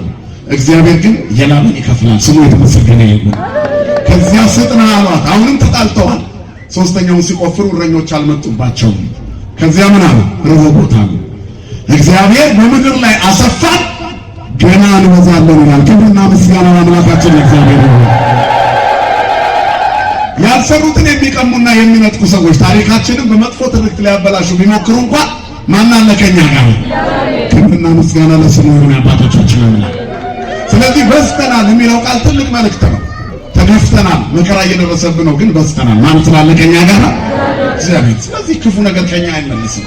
S1: እግዚአብሔር ግን የላምን ይከፍላል። ስሙ የተመሰገነ ይሁን። ከዚያ ስጥና አሏት። አሁንም ተጣልተዋል። ሶስተኛውን ሲቆፍሩ እረኞች አልመጡባቸውም። ከዚያ ምን አሉ? ርኅቦት አሉ። እግዚአብሔር በምድር ላይ አሰፋን፣ ገና እንበዛለን ይላል። ክብርና ምስጋና ለአምላካችን ለእግዚአብሔር ይሁን። ያልሰሩትን የሚቀሙና የሚነጥቁ ሰዎች ታሪካችንን በመጥፎ ትርክት ላይ ያበላሹ ቢሞክሩ እንኳን ማን አለ ከኛ ጋር? ክብርና ምስጋና ለስሙ ይሁን አባቶቻችን አምላክ። ስለዚህ በዝተናል የሚለው ቃል ትልቅ መልእክት ነው። ተገፍተናል፣ መከራ እየደረሰብን ነው፣ ግን በዝተናል። ማን ስላለ ከኛ ጋር? እግዚአብሔር። ስለዚህ ክፉ ነገር ከኛ አይመለስም፣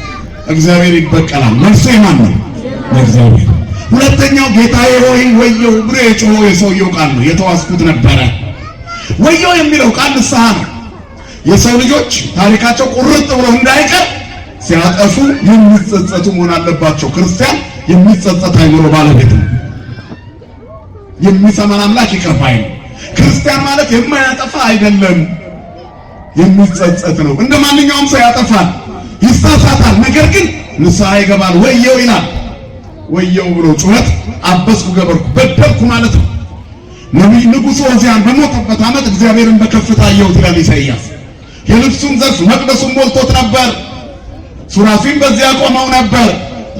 S1: እግዚአብሔር ይበቀላል። መልሱ የማን ነው? እግዚአብሔር። ሁለተኛው ጌታዬ ሆይ ወየው ብሎ የጮኸው የሰውየው ቃል ነው። የተዋስኩት ነበረ። ወየው የሚለው ቃል ንስሐ ነው። የሰው ልጆች ታሪካቸው ቁርጥ ብሎ እንዳይቀር ሲያጠፉ የሚጸጸቱ መሆን አለባቸው። ክርስቲያን የሚጸጸት አይምሮ ባለቤት ነው። የሚሰማን አምላክ ይቅር ባይ ነው። ክርስቲያን ማለት የማያጠፋ አይደለም፣ የሚጸጸት ነው። እንደ ማንኛውም ሰው ያጠፋል፣ ይሳሳታል፣ ነገር ግን ንስሐ ይገባል። ወየው ይላል። ወየው ብሎ ጩኸት አበስኩ፣ ገበርኩ፣ በደልኩ ማለት ነው። ነቢይ ንጉሡ ዖዝያን በሞተበት ዓመት እግዚአብሔርን በከፍታ አየሁት ይላል ኢሳይያስ። የልብሱን ዘርፍ መቅደሱን ሞልቶት ነበር። ሱራፊም በዚያ ቆመው ነበር።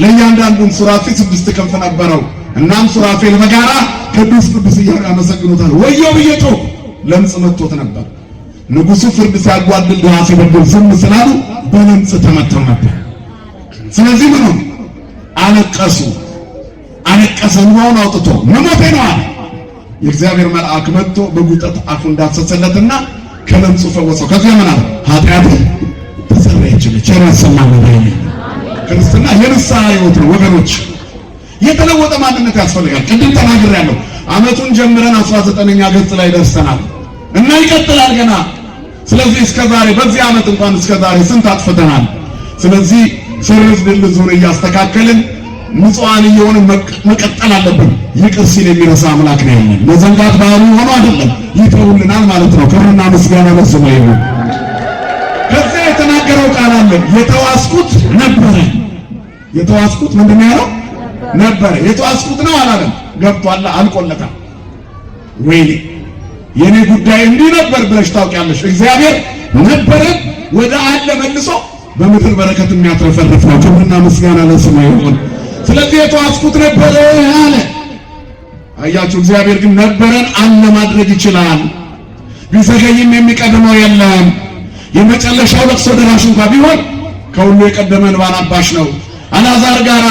S1: ለእያንዳንዱም ሱራፊ 6 ክንፍ ነበረው። እናም ሱራፌል በጋራ ቅዱስ ቅዱስ እያሉ ያመሰግኑታል። ወየው ብዬ ጮኽኩ፣ ለምጽ መጥቶት ነበር። ንጉሡ ፍርድ ሲያጓድል ድሃ ሲበድል ዝም ስላሉ በለምጽ ተመተው ነበር። ስለዚህ ምን ሆነ? አለቀሱ። አለቀሰ፣ እንባውን አውጥቶ መሞቴ ነው አለ። የእግዚአብሔር መልአክ መጥቶ በጉጠት አፉን ዳሰሰለትና ከለምጹ ፈወሰው። ከዚያ ምን አለ? ኃጢአትህ ተሰረየችልህ። ቸር ያሰማን። ክርስትና የንስሐ ሕይወት ነው ወገኖች። የተለወጠ ማንነት ያስፈልጋል። ቅድም ተናግሬያለሁ። ዓመቱን ጀምረን 19ኛ ገጽ ላይ ደርሰናል እና ይቀጥላል ገና። ስለዚህ እስከዛሬ በዚህ ዓመት እንኳን እስከዛሬ ስንት አጥፍተናል። ስለዚህ ስርዝ ድልዙን እያስተካከልን ንጹሃን እየሆንን መቀጠል አለብን። ይቅር ሲል የሚረሳ አምላክ ነው ያለን። መዘንጋት ባህሉ ሆኖ አይደለም፣ ይተውልናል ማለት ነው። ክብርና ምስጋና ለስሙ ይሁን። ከዚያ የተናገረው ቃል አለ። የተዋስኩት ነበረ። የተዋስኩት ምንድን ነው ያለው? ነበረ። የተዋስኩት ነው አላለም። ገብቷል፣ አልቆለታል። ወይኔ የኔ ጉዳይ እንዲህ ነበር ብለሽ ታውቂያለሽ። እግዚአብሔር ነበረ ወደ አለ መልሶ በምድር በረከት የሚያትረፈርፍ ነው። ክብርና ምስጋና ለስሙ ይሁን። ስለዚህ የተዋስኩት ነበረ አለ። አያችሁ፣ እግዚአብሔር ግን ነበረን አለ ማድረግ ይችላል። ቢዘገይም የሚቀድመው የለም። የመጨረሻው ለቅሶ ደራሽ እንኳን ቢሆን ከሁሉ የቀደመ እንባን አባሽ ነው። አልዓዛር ጋራ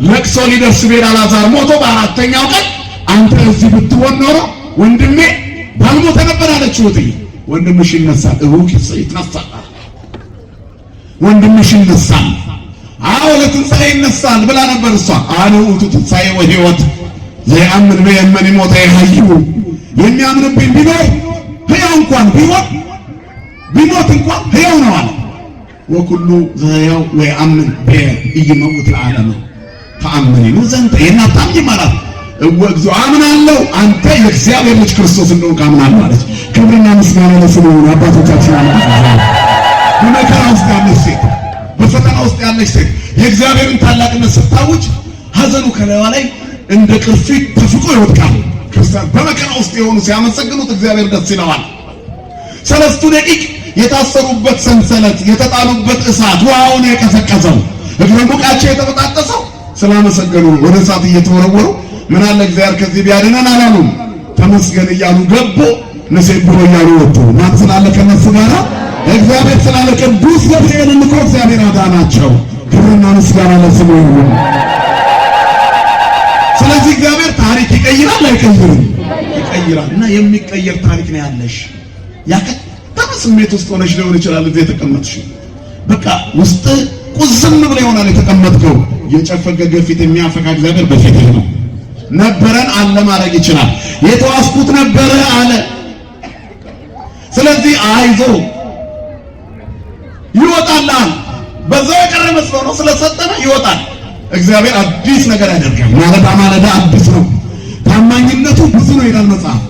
S1: ለቅሶ ሊደርስ ቤት አልዓዛር ሞቶ በአራተኛው ቀን አንተ እዚህ ብትሆን ኖሮ ወንድሜ ባልሞተ ነበር አለችው። ወንድምሽ ይነሳል፣ እሁድ ይነሳል፣ ወንድምሽ ይነሳል፣ አዎ ለትንሣኤ ይነሳል ብላ ነበር እሷ። አነ ውእቱ ትንሣኤ ወሕይወት ዘየአምን በየመን ሞተ ይሐዩ። የሚያምንብኝ ቢኖር ሕያው እንኳን ቢሆን ቢሞት እንኳን ሕያው ነው አለ። ወኩሉ ዘሕያው ወየአምን በየ ኢይመውት ለዓለመ ተአምኒኑ ዘንተ የናታምኝ ማለት እግዚኦ አምናለሁ አንተ የእግዚአብሔር ልጅ ክርስቶስ እንደሆንክ አምናለሁ ማለት። ክብርና ምስጋና ለስሙ ይሁን። አባቶቻችን አምላካችን በመከራ ውስጥ ያለች ሴት፣ በፈተና ውስጥ ያለች ሴት የእግዚአብሔርን ታላቅነት ስታውጅ ሐዘኑ ከላይዋ ላይ እንደ ቅርፊት ተፍቆ ይወድቃል። ክርስቲያን በመከራ ውስጥ የሆኑ ሲያመሰግኑት እግዚአብሔር ደስ ይለዋል። 3 ደቂቅ የታሰሩበት ሰንሰለት፣ የተጣሉበት እሳት ውሃውን የቀሰቀሰው እግረ ሙቃቸው የተበጣጠሰው ስላመሰገኑ ወደ እሳት እየተወረወሩ ምን አለ እግዚአብሔር ከዚህ ቢያድነን አላሉም። ተመስገን እያሉ ገቡ፣ ንሴብሖ እያሉ ወጡ። ማን ስላለ ከነሱ ጋር? እግዚአብሔር ስላለ ቅዱስ ገብርኤልን ልኮ እግዚአብሔር አዳናቸው። ክብርና ምስጋና ለስሙ ይሁን። ስለዚህ እግዚአብሔር ታሪክ ይቀይራል አይቀይርም? ይቀይራል። እና የሚቀየር ታሪክ ነው ያለሽ። ያከተመ ስሜት ውስጥ ሆነሽ ሊሆን ይችላል እዚህ የተቀመጥሽ። በቃ ውስጥ ቁዝም ብለ ይሆናል የተቀመጥከው። የጨፈገገ ፊት የሚያፈካ እግዚአብሔር በፊትህ ነው። ነበረን አለ ማድረግ ይችላል። የተዋስኩት ነበረ አለ። ስለዚህ አይዞ ይወጣላል። በዛው የቀረ መስሎ ነው ስለሰጠነ ይወጣል። እግዚአብሔር አዲስ ነገር ያደርጋል። ማለዳ ማለዳ አዲስ ነው። ታማኝነቱ ብዙ ነው ይላል መጽሐፍ።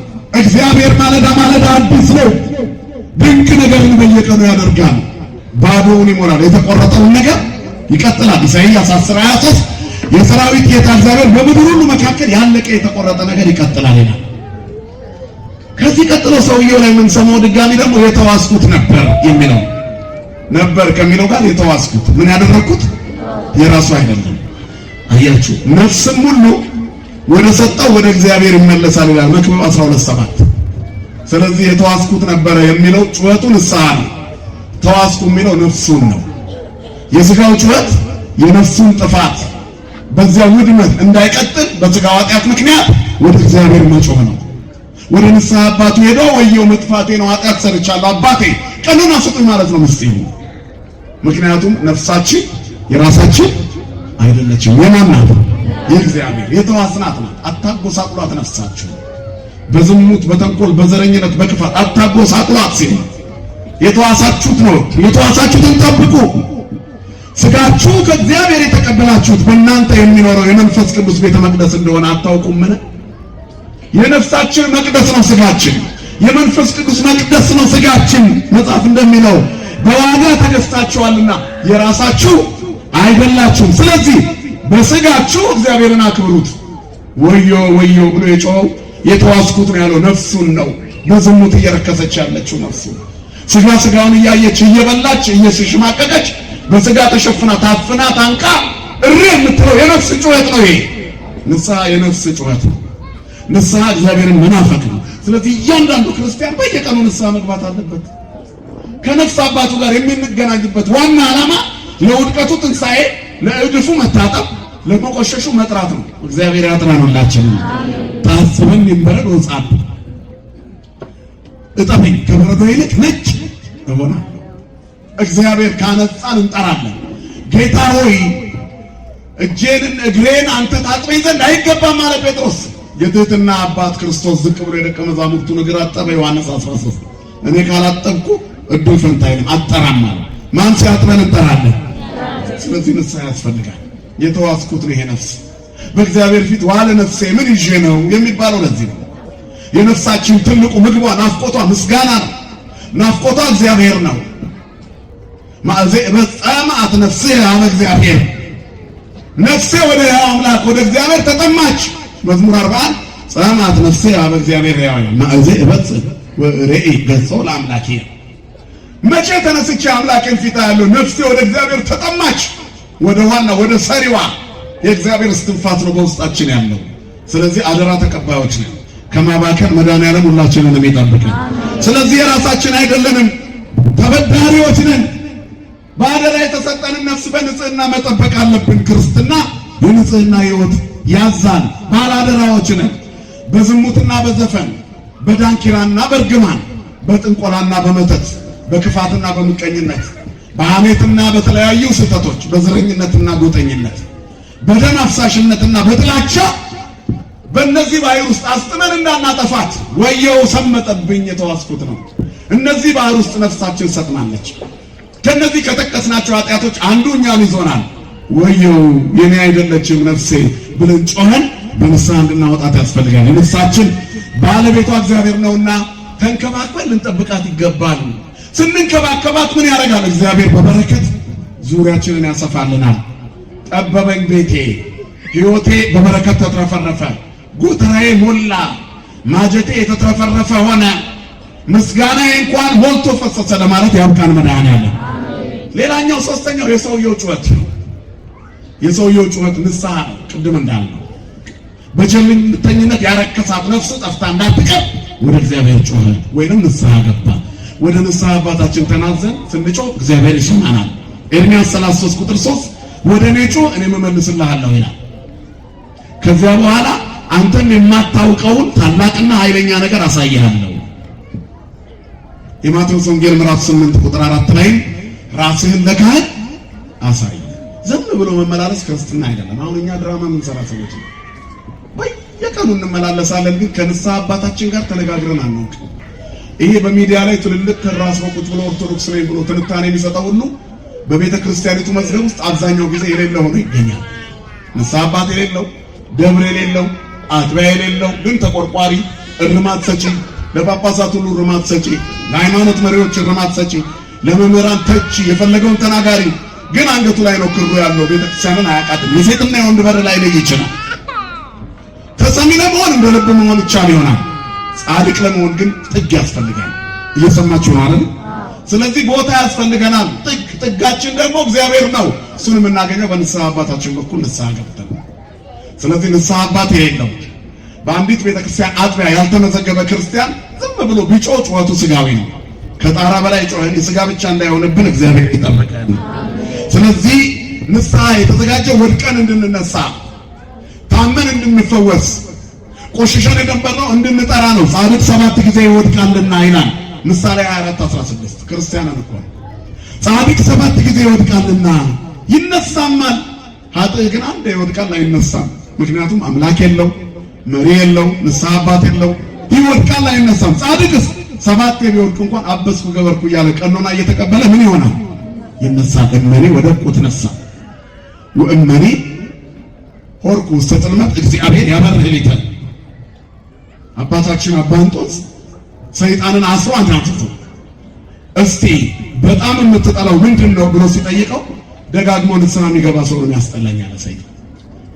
S1: እግዚአብሔር ማለዳ ማለዳ አዲስ ነው። ድንቅ ነገርን በየቀኑ ያደርጋል። ባዶውን ይሞላል። የተቆረጠውን ነገር ይቀጥላል። ኢሳይያስ 10:23 የሰራዊት ጌታ እግዚአብሔር በምድር ሁሉ መካከል ያለቀ የተቆረጠ ነገር ይቀጥላል ይላል። ከዚህ ቀጥሎ ሰውየው ላይ ምን ሰማው? ድጋሚ ደግሞ የተዋስኩት ነበር የሚለው ነበር ከሚለው ጋር የተዋስኩት ምን ያደረኩት? የራሱ አይደለም። አያችሁ ነፍስም ሁሉ ወደ ሰጠው ወደ እግዚአብሔር ይመለሳል ይላል መክብብ 12:7። ስለዚህ የተዋስኩት ነበረ የሚለው ጩኸቱ ንስሐ ነው። ተዋስኩ የሚለው ነፍሱን ነው። የሥጋው ጩኸት የነፍሱን ጥፋት በዚያ ውድመት እንዳይቀጥል በሥጋው ኃጢአት ምክንያት ወደ እግዚአብሔር መጮህ ነው። ወደ ንስሐ አባቱ ሄዶ ወየው መጥፋቴ ነው ኃጢአት ሰርቻለሁ አባቴ ቀኑን አስጡኝ ማለት ነው ምስጢሩ። ምክንያቱም ነፍሳችን የራሳችን አይደለችም። የማን ናት? የእግዚአብሔር የተዋስናት ናት። አታጎሳቁሏት ነፍሳችሁ በዝሙት በተንኮል በዘረኝነት በክፋት አታጎሳቁሏት ሲል የተዋሳችሁት ነው። የተዋሳችሁትን ጠብቁ። ሥጋችሁ ከእግዚአብሔር የተቀበላችሁት በእናንተ የሚኖረው የመንፈስ ቅዱስ ቤተ መቅደስ እንደሆነ አታውቁምን? የነፍሳችን መቅደስ ነው ሥጋችን። የመንፈስ ቅዱስ መቅደስ ነው ሥጋችን። መጽሐፍ እንደሚለው በዋጋ ተገዝታችኋልና የራሳችሁ አይደላችሁም። ስለዚህ በሥጋችሁ እግዚአብሔርን አክብሩት። ወዮ ወዮ ብሎ የጮኸው የተዋስኩት ነው ያለው ነፍሱን ነው። በዝሙት እየረከሰች ያለችው ነፍሱ ሥጋ ሥጋውን እያየች እየበላች እየተሽማቀቀች በሥጋ ተሸፍና ታፍና ታንቃ እሪ የምትለው የነፍስ ጩኸት ነው። ይሄ ንስሐ የነፍስ ጩኸት ነው። ንስሐ እግዚአብሔርን መናፈቅ ነው። ስለዚህ እያንዳንዱ ክርስቲያን በየቀኑ ንስሐ መግባት አለበት። ከነፍስ አባቱ ጋር የምንገናኝበት ዋና ዓላማ ለውድቀቱ ትንሣኤ፣ ለእድፉ መታጠብ፣ ለመቆሸሹ መጥራት ነው። እግዚአብሔር ያጥራን ሁላችንን። ታስበን ይንበረድ ወጻት እጠበኝ ከበረዶ ይልቅ ነጭ እሆናለሁ። እግዚአብሔር ካነጻን እንጠራለን። ጌታ ሆይ እጄን እግሬን አንተ ታጥበኝ ዘንድ አይገባም አለ ጴጥሮስ። የትህትና አባት ክርስቶስ ዝቅ ብሎ የደቀ መዛሙርቱን እግር አጠበ። ዮሐንስ 13 እኔ ካላጠብኩ እድል ፈንታ አይልም አጠራም ማለት ማን ሲያጥበን እንጠራለን። ስለዚህ ንስሐ ያስፈልጋል። የተዋስኩት ነው ይሄ ነፍስ በእግዚአብሔር ፊት ዋለ ነፍሴ ምን ይዤ ነው የሚባለው ለዚህ ነው። የነፍሳችን ትልቁ ምግቧ ናፍቆቷ ምስጋና ነው። ናፍቆቷ እግዚአብሔር ነው። ማዕዜ በጸማት ነፍሴ አመ እግዚአብሔር ነፍሴ ወደ ሕያው አምላክ ወደ እግዚአብሔር ተጠማች። መዝሙር 41 ጸማት ነፍሴ አመ እግዚአብሔር ሕያው ማዕዜ በጽ ወሬኢ ገጾ ለአምላኬ መቼ ተነስቼ አምላኬን ፊት ያለው ነፍሴ ወደ እግዚአብሔር ተጠማች። ወደ ዋና ወደ ሰሪዋ የእግዚአብሔር እስትንፋስ ነው በውስጣችን ያለው። ስለዚህ አደራ ተቀባዮች ነን። ከማባከን መድኃኒዓለም ሁላችንን የሚጠብቀን። ስለዚህ የራሳችን አይደለንም፣ ተበዳሪዎች ነን። በአደራ የተሰጠንን ነፍስ በንጽህና መጠበቅ አለብን። ክርስትና የንጽህና ሕይወት ያዛል። ባለአደራዎች ነን። በዝሙትና በዘፈን በዳንኪራና በርግማን በጥንቆላና በመተት በክፋትና በምቀኝነት በሐሜትና በተለያዩ ስህተቶች በዘረኝነትና ጎጠኝነት በደም አፍሳሽነትና በጥላቻ በእነዚህ ባህር ውስጥ አስጥመን እንዳናጠፋት ወየው ሰመጠብኝ የተዋስኩት ነው። እነዚህ ባህር ውስጥ ነፍሳችን ሰጥማለች። ከነዚህ ከጠቀስናቸው ኃጢአቶች አንዱ እኛን ይዞናል። ወየው የኔ አይደለችም ነፍሴ ብለን ጮኸን በንስሐ እንድናወጣት ያስፈልጋል። የነፍሳችን ባለቤቷ እግዚአብሔር ነውና ተንከባክበን ልንጠብቃት ይገባል። ስንንከባከባት ምን ያደርጋል? እግዚአብሔር በበረከት ዙሪያችንን ያሰፋልናል። ጠበበኝ ቤቴ፣ ሕይወቴ በበረከት ተትረፈረፈ፣ ጎተራዬ ሞላ፣ ማጀቴ የተትረፈረፈ ሆነ፣ ምስጋናዬ እንኳን ሞልቶ ፈሰሰ ለማለት ያብቃን መድኃኒዓለም። ሌላኛው ሶስተኛው የሰውየው ጩኸት ነው። የሰውየው ጩኸት ንስሐ ነው። ቅድም እንዳልነው በቸልተኝነት ያረከሳት ነፍስ ጠፍታ እንዳትቀር ወደ እግዚአብሔር ጮኸ ወይንም ንስሐ ገባ። ወደ ንስሐ አባታችን ተናዘን ስንጮህ እግዚአብሔር ይሰማናል። ኤርምያስ 33 ቁጥር 3 ወደ እኔ ጩህ እኔም እመልስልሃለሁ ይላል። ከዚያ በኋላ አንተም የማታውቀውን ታላቅና ኃይለኛ ነገር አሳይሃለሁ። የማቴዎስ ወንጌል ምዕራፍ 8 ቁጥር 4 ላይ ራስህን ለካህን አሳይ። ዝም ብሎ መመላለስ ክርስትና አይደለም። አሁን እኛ ድራማ የምንሰራ ሰዎች ነው። በየቀኑ እንመላለሳለን፣ ግን ከንስሐ አባታችን ጋር ተነጋግረን አናውቅም። ይሄ በሚዲያ ላይ ትልልቅ ከራስ ወቁት ብሎ ኦርቶዶክስ ነኝ ብሎ ትንታኔ የሚሰጠው ሁሉ በቤተ ክርስቲያኒቱ መዝገብ ውስጥ አብዛኛው ጊዜ የሌለ ሆኖ ይገኛል። ንስሐ አባት የሌለው፣ ደብር የሌለው፣ አጥቢያ የሌለው፣ ግን ተቆርቋሪ፣ እርማት ሰጪ፣ ለጳጳሳት ሁሉ እርማት ሰጪ፣ ለሃይማኖት መሪዎች እርማት ሰጪ፣ ለመምህራን ተቺ፣ የፈለገውን ተናጋሪ፣ ግን አንገቱ ላይ ነው ክሩ ያለው። ቤተክርስቲያንን አያውቃትም። የሴትና የወንድ በር ላይ ለይ ይችላል። ተሰሚ ለመሆን እንደ ልብ መሆን ይቻል ይሆናል። ጻድቅ ለመሆን ግን ጥግ ያስፈልጋል። እየሰማችሁ ነው አይደል? ስለዚህ ቦታ ያስፈልገናል። ጥጋችን ደግሞ እግዚአብሔር ነው። እሱን የምናገኘው በንስሐ አባታችን በኩል ንስሐ ገብተን። ስለዚህ ንስሐ አባት የሌለው በአንዲት ቤተክርስቲያን አጥቢያ ያልተመዘገበ ክርስቲያን ዝም ብሎ ቢጮህ ጩኸቱ ስጋዊ ነው። ከጣራ በላይ ጮኸን የስጋ ብቻ እንዳይሆንብን እግዚአብሔር ይጠብቀን። ስለዚህ ንስሐ የተዘጋጀው ወድቀን እንድንነሳ፣ ታመን እንድንፈወስ፣ ቆሽሸን የነበርነው እንድንጠራ ነው። ጻድቅ 7 ጊዜ ይወድቃልና ይላል ምሳሌ 24:16 ክርስቲያንን እኮ ጻድቅ 7 ጊዜ ይወድቃልና ይነሳማል። ኃጥእ ግን አንዴ ይወድቃል አይነሳም። ምክንያቱም አምላክ የለው፣ መሪ የለው፣ ንስሐ አባት የለው። ይወድቃል አይነሳም። ጻድቅስ 7 ቢወድቅ እንኳን አበስኩ ገበርኩ እያለ ቀኖና እየተቀበለ ምን ይሆናል? ይነሳል። እመኔ ወደቁ ትነሳ ወእመኔ ሆርኩ ውስተ ጽልመት እግዚአብሔር ያበርህ ሊተን። አባታችን አባ እንጦንስ ሰይጣንን አስሮ አንዳንጥቶ እስቲ በጣም የምትጠላው ምንድን ነው ብሎ ሲጠይቀው ደጋግሞ ንስሐ የሚገባ ሰው ነው ያስጠላኛል ሰይጣን።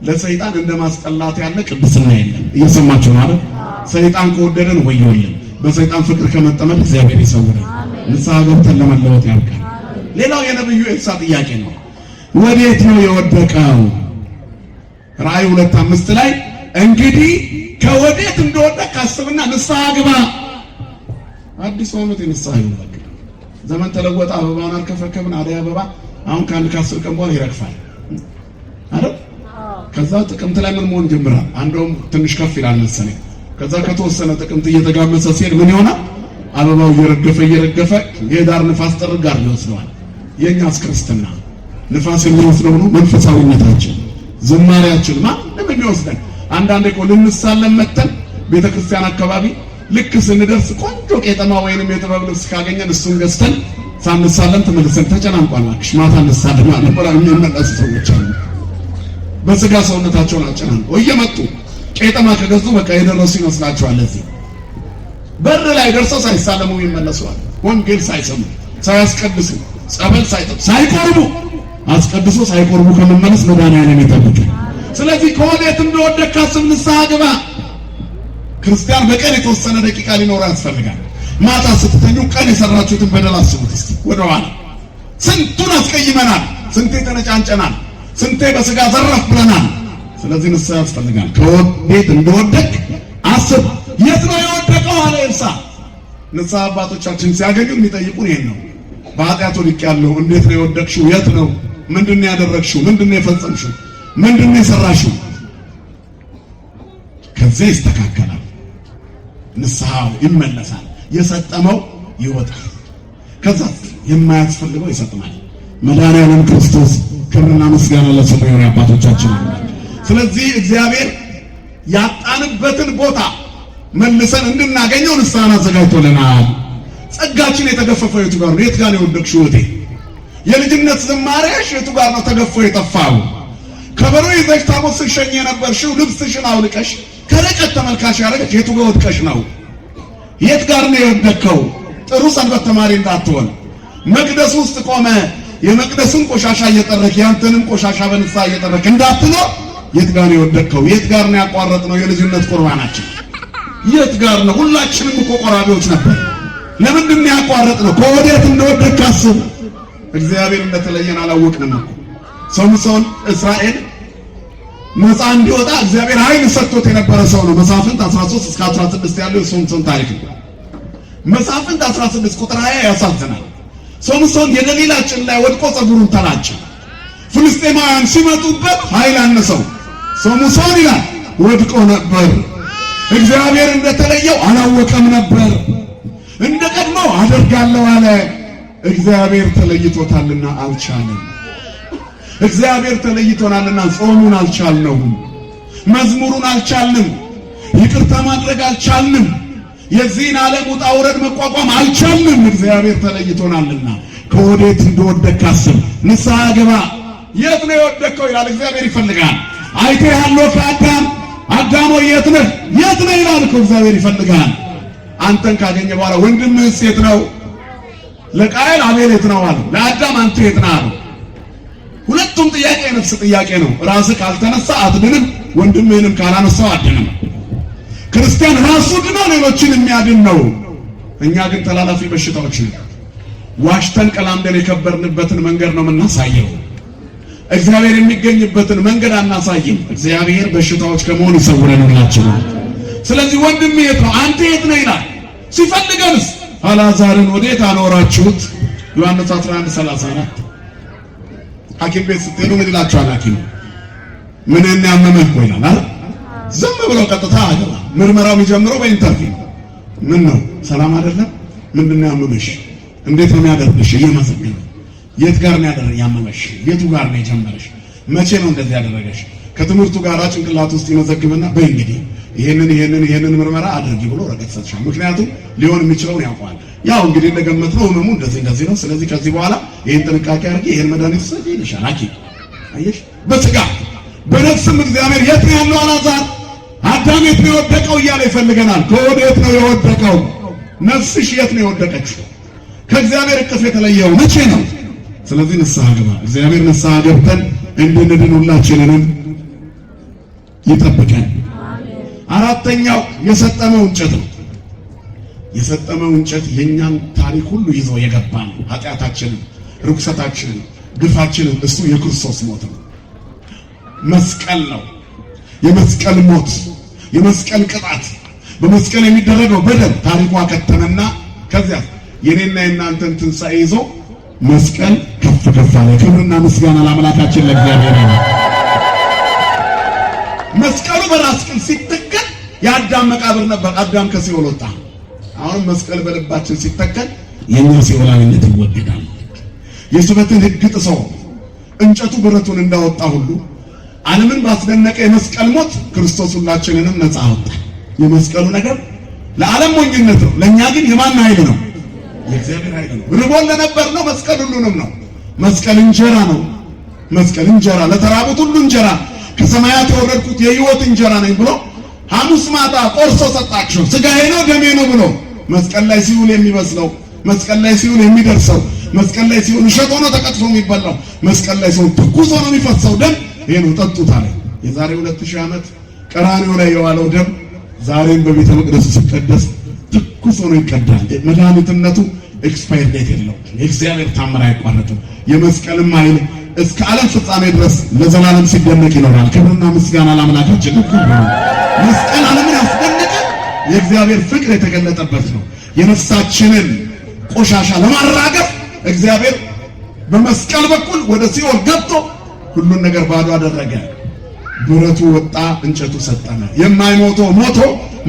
S1: ለሰይጣን እንደማስጠላት ያለ ቅድስና የለም። እየሰማችሁ ነው አይደል? ሰይጣን ከወደደን ወዮልን። በሰይጣን ፍቅር ከመጠመድ እግዚአብሔር ይሰውረን። ንስሐ ገብተን ለመለወጥ ያብቃን። ሌላው የነብዩ ኤልሳ ጥያቄ ነው። ወዴት ነው የወደቀው? ራእይ 2:5 ላይ እንግዲህ ከወዴት እንደወደቀ አስብና ንስሐ ግባ። አዲስ ዓመት የንስሐ ይወደቅ። ዘመን ተለወጠ። አበባውን አልከፈከብን። አደይ አበባ አሁን ከ10 ቀን በኋላ ይረግፋል አይደል? ከዛ ጥቅምት ላይ ምን መሆን ጀምራል? አንዶም ትንሽ ከፍ ይላል መሰለኝ። ከዛ ከተወሰነ ጥቅምት እየተጋመሰ ሲሄድ ምን ይሆናል? አበባው እየረገፈ የዳር ንፋስ ጥርግ ጋር ይወስደዋል። የኛስ ክርስትና ንፋስ የሚወስደው ነው። መንፈሳዊነታችን፣ ዝማሬያችን ማንም የሚወስደን። አንዳንዴ እኮ ልንሳለም መተን ቤተክርስቲያን አካባቢ ልክ ስንደርስ ቆንጆ ቄጠማ ወይንም የጥበብ ልብስ ካገኘን እሱን ገዝተን ሳንሳለም ተመልሰን ተጨናንቋል። እባክሽ ማታ እንሳለማለን ብለው የሚመለሱ ሰዎች አሉ። በስጋ ሰውነታቸውን አጨናንቀው እየመጡ ቄጠማ ከገዙ በቃ የደረሱ ይመስላቸዋል። እዚህ በር ላይ ደርሰው ሳይሳለሙ ይመለሱዋል። ወንጌል ሳይሰሙ፣ ሳያስቀድሱ፣ ጸበል ሳይጠጡ፣ ሳይቆርቡ፣ አስቀድሶ ሳይቆርቡ ከመመለስ መድኃኒዓለም ይጠብቃል። ስለዚህ ከወዴት እንደወደቅክ አስብ፣ ንስሐ ግባ። ክርስቲያን በቀን የተወሰነ ደቂቃ ሊኖረው ያስፈልጋል። ማታ ስትተኙ ቀን የሰራችሁትን በደል አስቡት እስቲ ወደኋላ። ስንቱን አስቀይመናል፣ ስንቴ ተነጫንጨናል፣ ስንቴ በስጋ ዘረፍ ብለናል። ስለዚህ ንስሐ ያስፈልጋል። ከወዴት እንደወደቅ አስብ። የት ነው የወደቀው አለ ኤልሳ። ንስሐ አባቶቻችን ሲያገኙ የሚጠይቁን ይሄን ነው። በኃጢአት ወድቄያለሁ። እንዴት ነው የወደቅሽው? የት ነው? ምንድነው ያደረግሽው? ምንድነው የፈጸምሽው? ምንድነው የሰራሽው? ከዚህ ይስተካከላል። ንስሐው ይመለሳል። የሰጠመው ይወጣል። ከዛ የማያስፈልገው ይሰጥማል። መድኃኒዓለም ክርስቶስ ክብርና ምስጋና ለስሙ ይሁን አባቶቻችን። ስለዚህ እግዚአብሔር ያጣንበትን ቦታ መልሰን እንድናገኘው ንስሐን አዘጋጅቶልናል። ጸጋችን የተገፈፈው የቱ ጋር ነው? የት ጋር ነው የወደቅሽው? እህቴ የልጅነት ዝማሬሽ የቱ ጋር ነው ተገፎ የጠፋው? ከበሮ ይዘሽ ታቦት ስትሸኝ የነበርሽው ልብስሽን አውልቀሽ ከርቀት ተመልካች ያደረገች የቱ ጋር ወድቀሽ ነው? የት ጋር ነው የወደቅከው? ጥሩ ሰንበት ተማሪ እንዳትሆን መቅደስ ውስጥ ቆመ የመቅደስን ቆሻሻ እየጠረክ ያንተንም ቆሻሻ በንስሐ እየጠረክ እንዳትኖር የት ጋር ነው የወደቅከው? የት ጋር ነው ያቋረጥነው የልጅነት ቁርባናችን? የት ጋር ነው? ሁላችንም እኮ ቆራቢዎች ነበር። ለምንድን ነው ያቋረጥነው? ከወዴት እንደወደቅክ አስብ። እግዚአብሔር እንደተለየን አላወቅንም እኮ። ሶምሶን እስራኤል ነፃ እንዲወጣ እግዚአብሔር ኃይል ሰጥቶት የነበረ ሰው ነው። መሳፍንት 13 እስከ 16 ያለው የሶምሶን ታሪክ ነው። መሳፍንት 16 ቁጥር 20 ያሳዝናል። ሶምሶን የገሊላ ጭን ላይ ወድቆ ጸጉሩን ተላጨ። ፍልስጤማውያን ሲመጡበት ኃይል አነሰው። ሶምሶን ይላል ወድቆ ነበር። እግዚአብሔር እንደተለየው አላወቀም ነበር። እንደ ቀድሞው አደርጋለሁ አለ። እግዚአብሔር ተለይቶታልና አልቻለም። እግዚአብሔር ተለይቶናልና ጾሙን አልቻልነውም፣ መዝሙሩን አልቻልንም፣ ይቅርታ ማድረግ አልቻልንም፣ የዚህን ዓለም ውጣ ውረድ መቋቋም አልቻልንም። እግዚአብሔር ተለይቶናልና ከወዴት እንደወደቅክ አስብ፣ ንስሐ ግባ። የት ነው የወደቅከው ይላል እግዚአብሔር ይፈልጋል። አይተሃለሁ ከአዳም አዳም ሆይ የት ነህ? የት ነህ ይላል እኮ እግዚአብሔር ይፈልጋል። አንተን ካገኘ በኋላ ወንድምህስ የት ነው? ለቃየል አቤል የት ነው አለ። ለአዳም አንተ የት ነህ አለ። ሁለቱም ጥያቄ ነፍስ ጥያቄ ነው። ራስህ ካልተነሳ አትድንም፣ ወንድምህንም ካላነሳው አትድንም። ክርስቲያን ራሱ ድኖ ሌሎችን የሚያድን ነው። እኛ ግን ተላላፊ በሽታዎች ነን። ዋሽተን ቀላምደን የከበርንበትን መንገድ ነው የምናሳየው። እግዚአብሔር የሚገኝበትን መንገድ አናሳይም። እግዚአብሔር በሽታዎች ከመሆን ይሰውረን ሁላችንም። ስለዚህ ወንድም የት ነው አንተ የት ነህ ይላል። ሲፈልገንስ አልዓዛርን ወዴት አኖራችሁት? ዮሐንስ 11:34 ሐኪም ቤት ስትሄዱ ምን ይላችኋል? ሐኪም ምን ያመመህ ይላል። ዝም ብሎ ቀጥታ አይደለም ምርመራው የሚጀምረው በኢንተርቪው ምን ነው ሰላም አይደለም? ምንድነው ያመመሽ? እንዴት ነው የሚያደርግሽ? እየመሰከረ የት ጋር ነው ያመመሽ? የቱ ጋር ነው የጀመረሽ? መቼ ነው እንደዚህ ያደረገሽ? ከትምህርቱ ጋር ጭንቅላት ውስጥ ይመዘግብና በይ እንግዲህ ይሄንን ምርመራ አድርጊ ብሎ ረቀት ሰጥሻል። ምክንያቱም ሊሆን የሚችለውን ያውቃል። ያው እንግዲህ እንደገመትነው ህመሙ እንደዚህ ነው። ስለዚህ ከዚህ በኋላ ይሄን ጥንቃቄ አድርጊ፣ ይሄን መድኃኒት ሰጪ ይልሻል ሐኪም። አየሽ፣ በስጋ በነፍስም እግዚአብሔር የት ነው ያለው አልዓዛር? አዳም የት ነው የወደቀው እያለ ይፈልገናል። ከወዴት ነው የወደቀው? ነፍስሽ የት ነው የወደቀችው? ከእግዚአብሔር እቅፍ የተለየው መቼ ነው? ስለዚህ ንስሐ ግባ። እግዚአብሔር ንስሐ ገብተን እንድንድን ሁላችንንም ይጠብቀን። አራተኛው የሰጠመው እንጨት ነው። የሰጠመው እንጨት የኛን ታሪክ ሁሉ ይዞ የገባ ነው። ኃጢአታችንን፣ ርኩሰታችንን፣ ግፋችንን እሱ የክርስቶስ ሞት ነው። መስቀል ነው። የመስቀል ሞት፣ የመስቀል ቅጣት፣ በመስቀል የሚደረገው በደል ታሪኳ ከተመና ከዚያ የኔና የናንተን ትንሣኤ ይዞ መስቀል ከፍ ከፍ አለ። ክብርና ምስጋና ለአምላካችን ለእግዚአብሔር ነው። መስቀሉ በራስ ቅል ሲተከል የአዳም መቃብር ነበር። አዳም ከሲኦል ወጣ። አሁን መስቀል በልባችን ሲተከል የኛ ሲኦላዊነት ይወገዳል። የስበትን ሕግ ጥሶ እንጨቱ ብረቱን እንዳወጣ ሁሉ ዓለምን ባስደነቀ የመስቀል ሞት ክርስቶስ ሁላችንንም ነፃ አወጣ። የመስቀሉ ነገር ለዓለም ሞኝነት ነው፣ ለኛ ግን የማን ኃይል ነው? የእግዚአብሔር ኃይል ነው። ርቦን ለነበር ነው መስቀል ሁሉንም ነው። መስቀል እንጀራ ነው። መስቀል እንጀራ ለተራቡት ሁሉ እንጀራ ከሰማያት የወረድኩት የሕይወት እንጀራ ነኝ ብሎ ሐሙስ ማታ ቆርሶ ሰጣቸው። ስጋዬ ነው ደሜ ነው ብሎ መስቀል ላይ ሲውል የሚበስለው፣ መስቀል ላይ ሲውል የሚደርሰው፣ መስቀል ላይ ሲውል እሸት ሆኖ ተቀጥፎ የሚበላው፣ መስቀል ላይ ሲውል ትኩስ ሆኖ የሚፈሰው ደም ይሄ ነው። ጠጡት አለ። የዛሬ 2000 ዓመት ቀራንዮ ላይ የዋለው ደም ዛሬም በቤተ መቅደሱ ሲቀደስ ትኩስ ሆኖ ይቀዳል። መድኃኒትነቱ ኤክስፓየር ዴት የለው። የእግዚአብሔር ታምር አይቋረጥም። የመስቀልም ኃይል እስከ ዓለም ፍጻሜ ድረስ ለዘላለም ሲደነቅ ይኖራል። ክብርና ምስጋና ለአምላካችን ይሁን። መስቀል ዓለምን ያስደነቀ የእግዚአብሔር ፍቅር የተገለጠበት ነው። የነፍሳችንን ቆሻሻ ለማራገፍ እግዚአብሔር በመስቀል በኩል ወደ ሲኦል ገብቶ ሁሉን ነገር ባዶ አደረገ። ብረቱ ወጣ፣ እንጨቱ ሰጠመ። የማይሞተው ሞቶ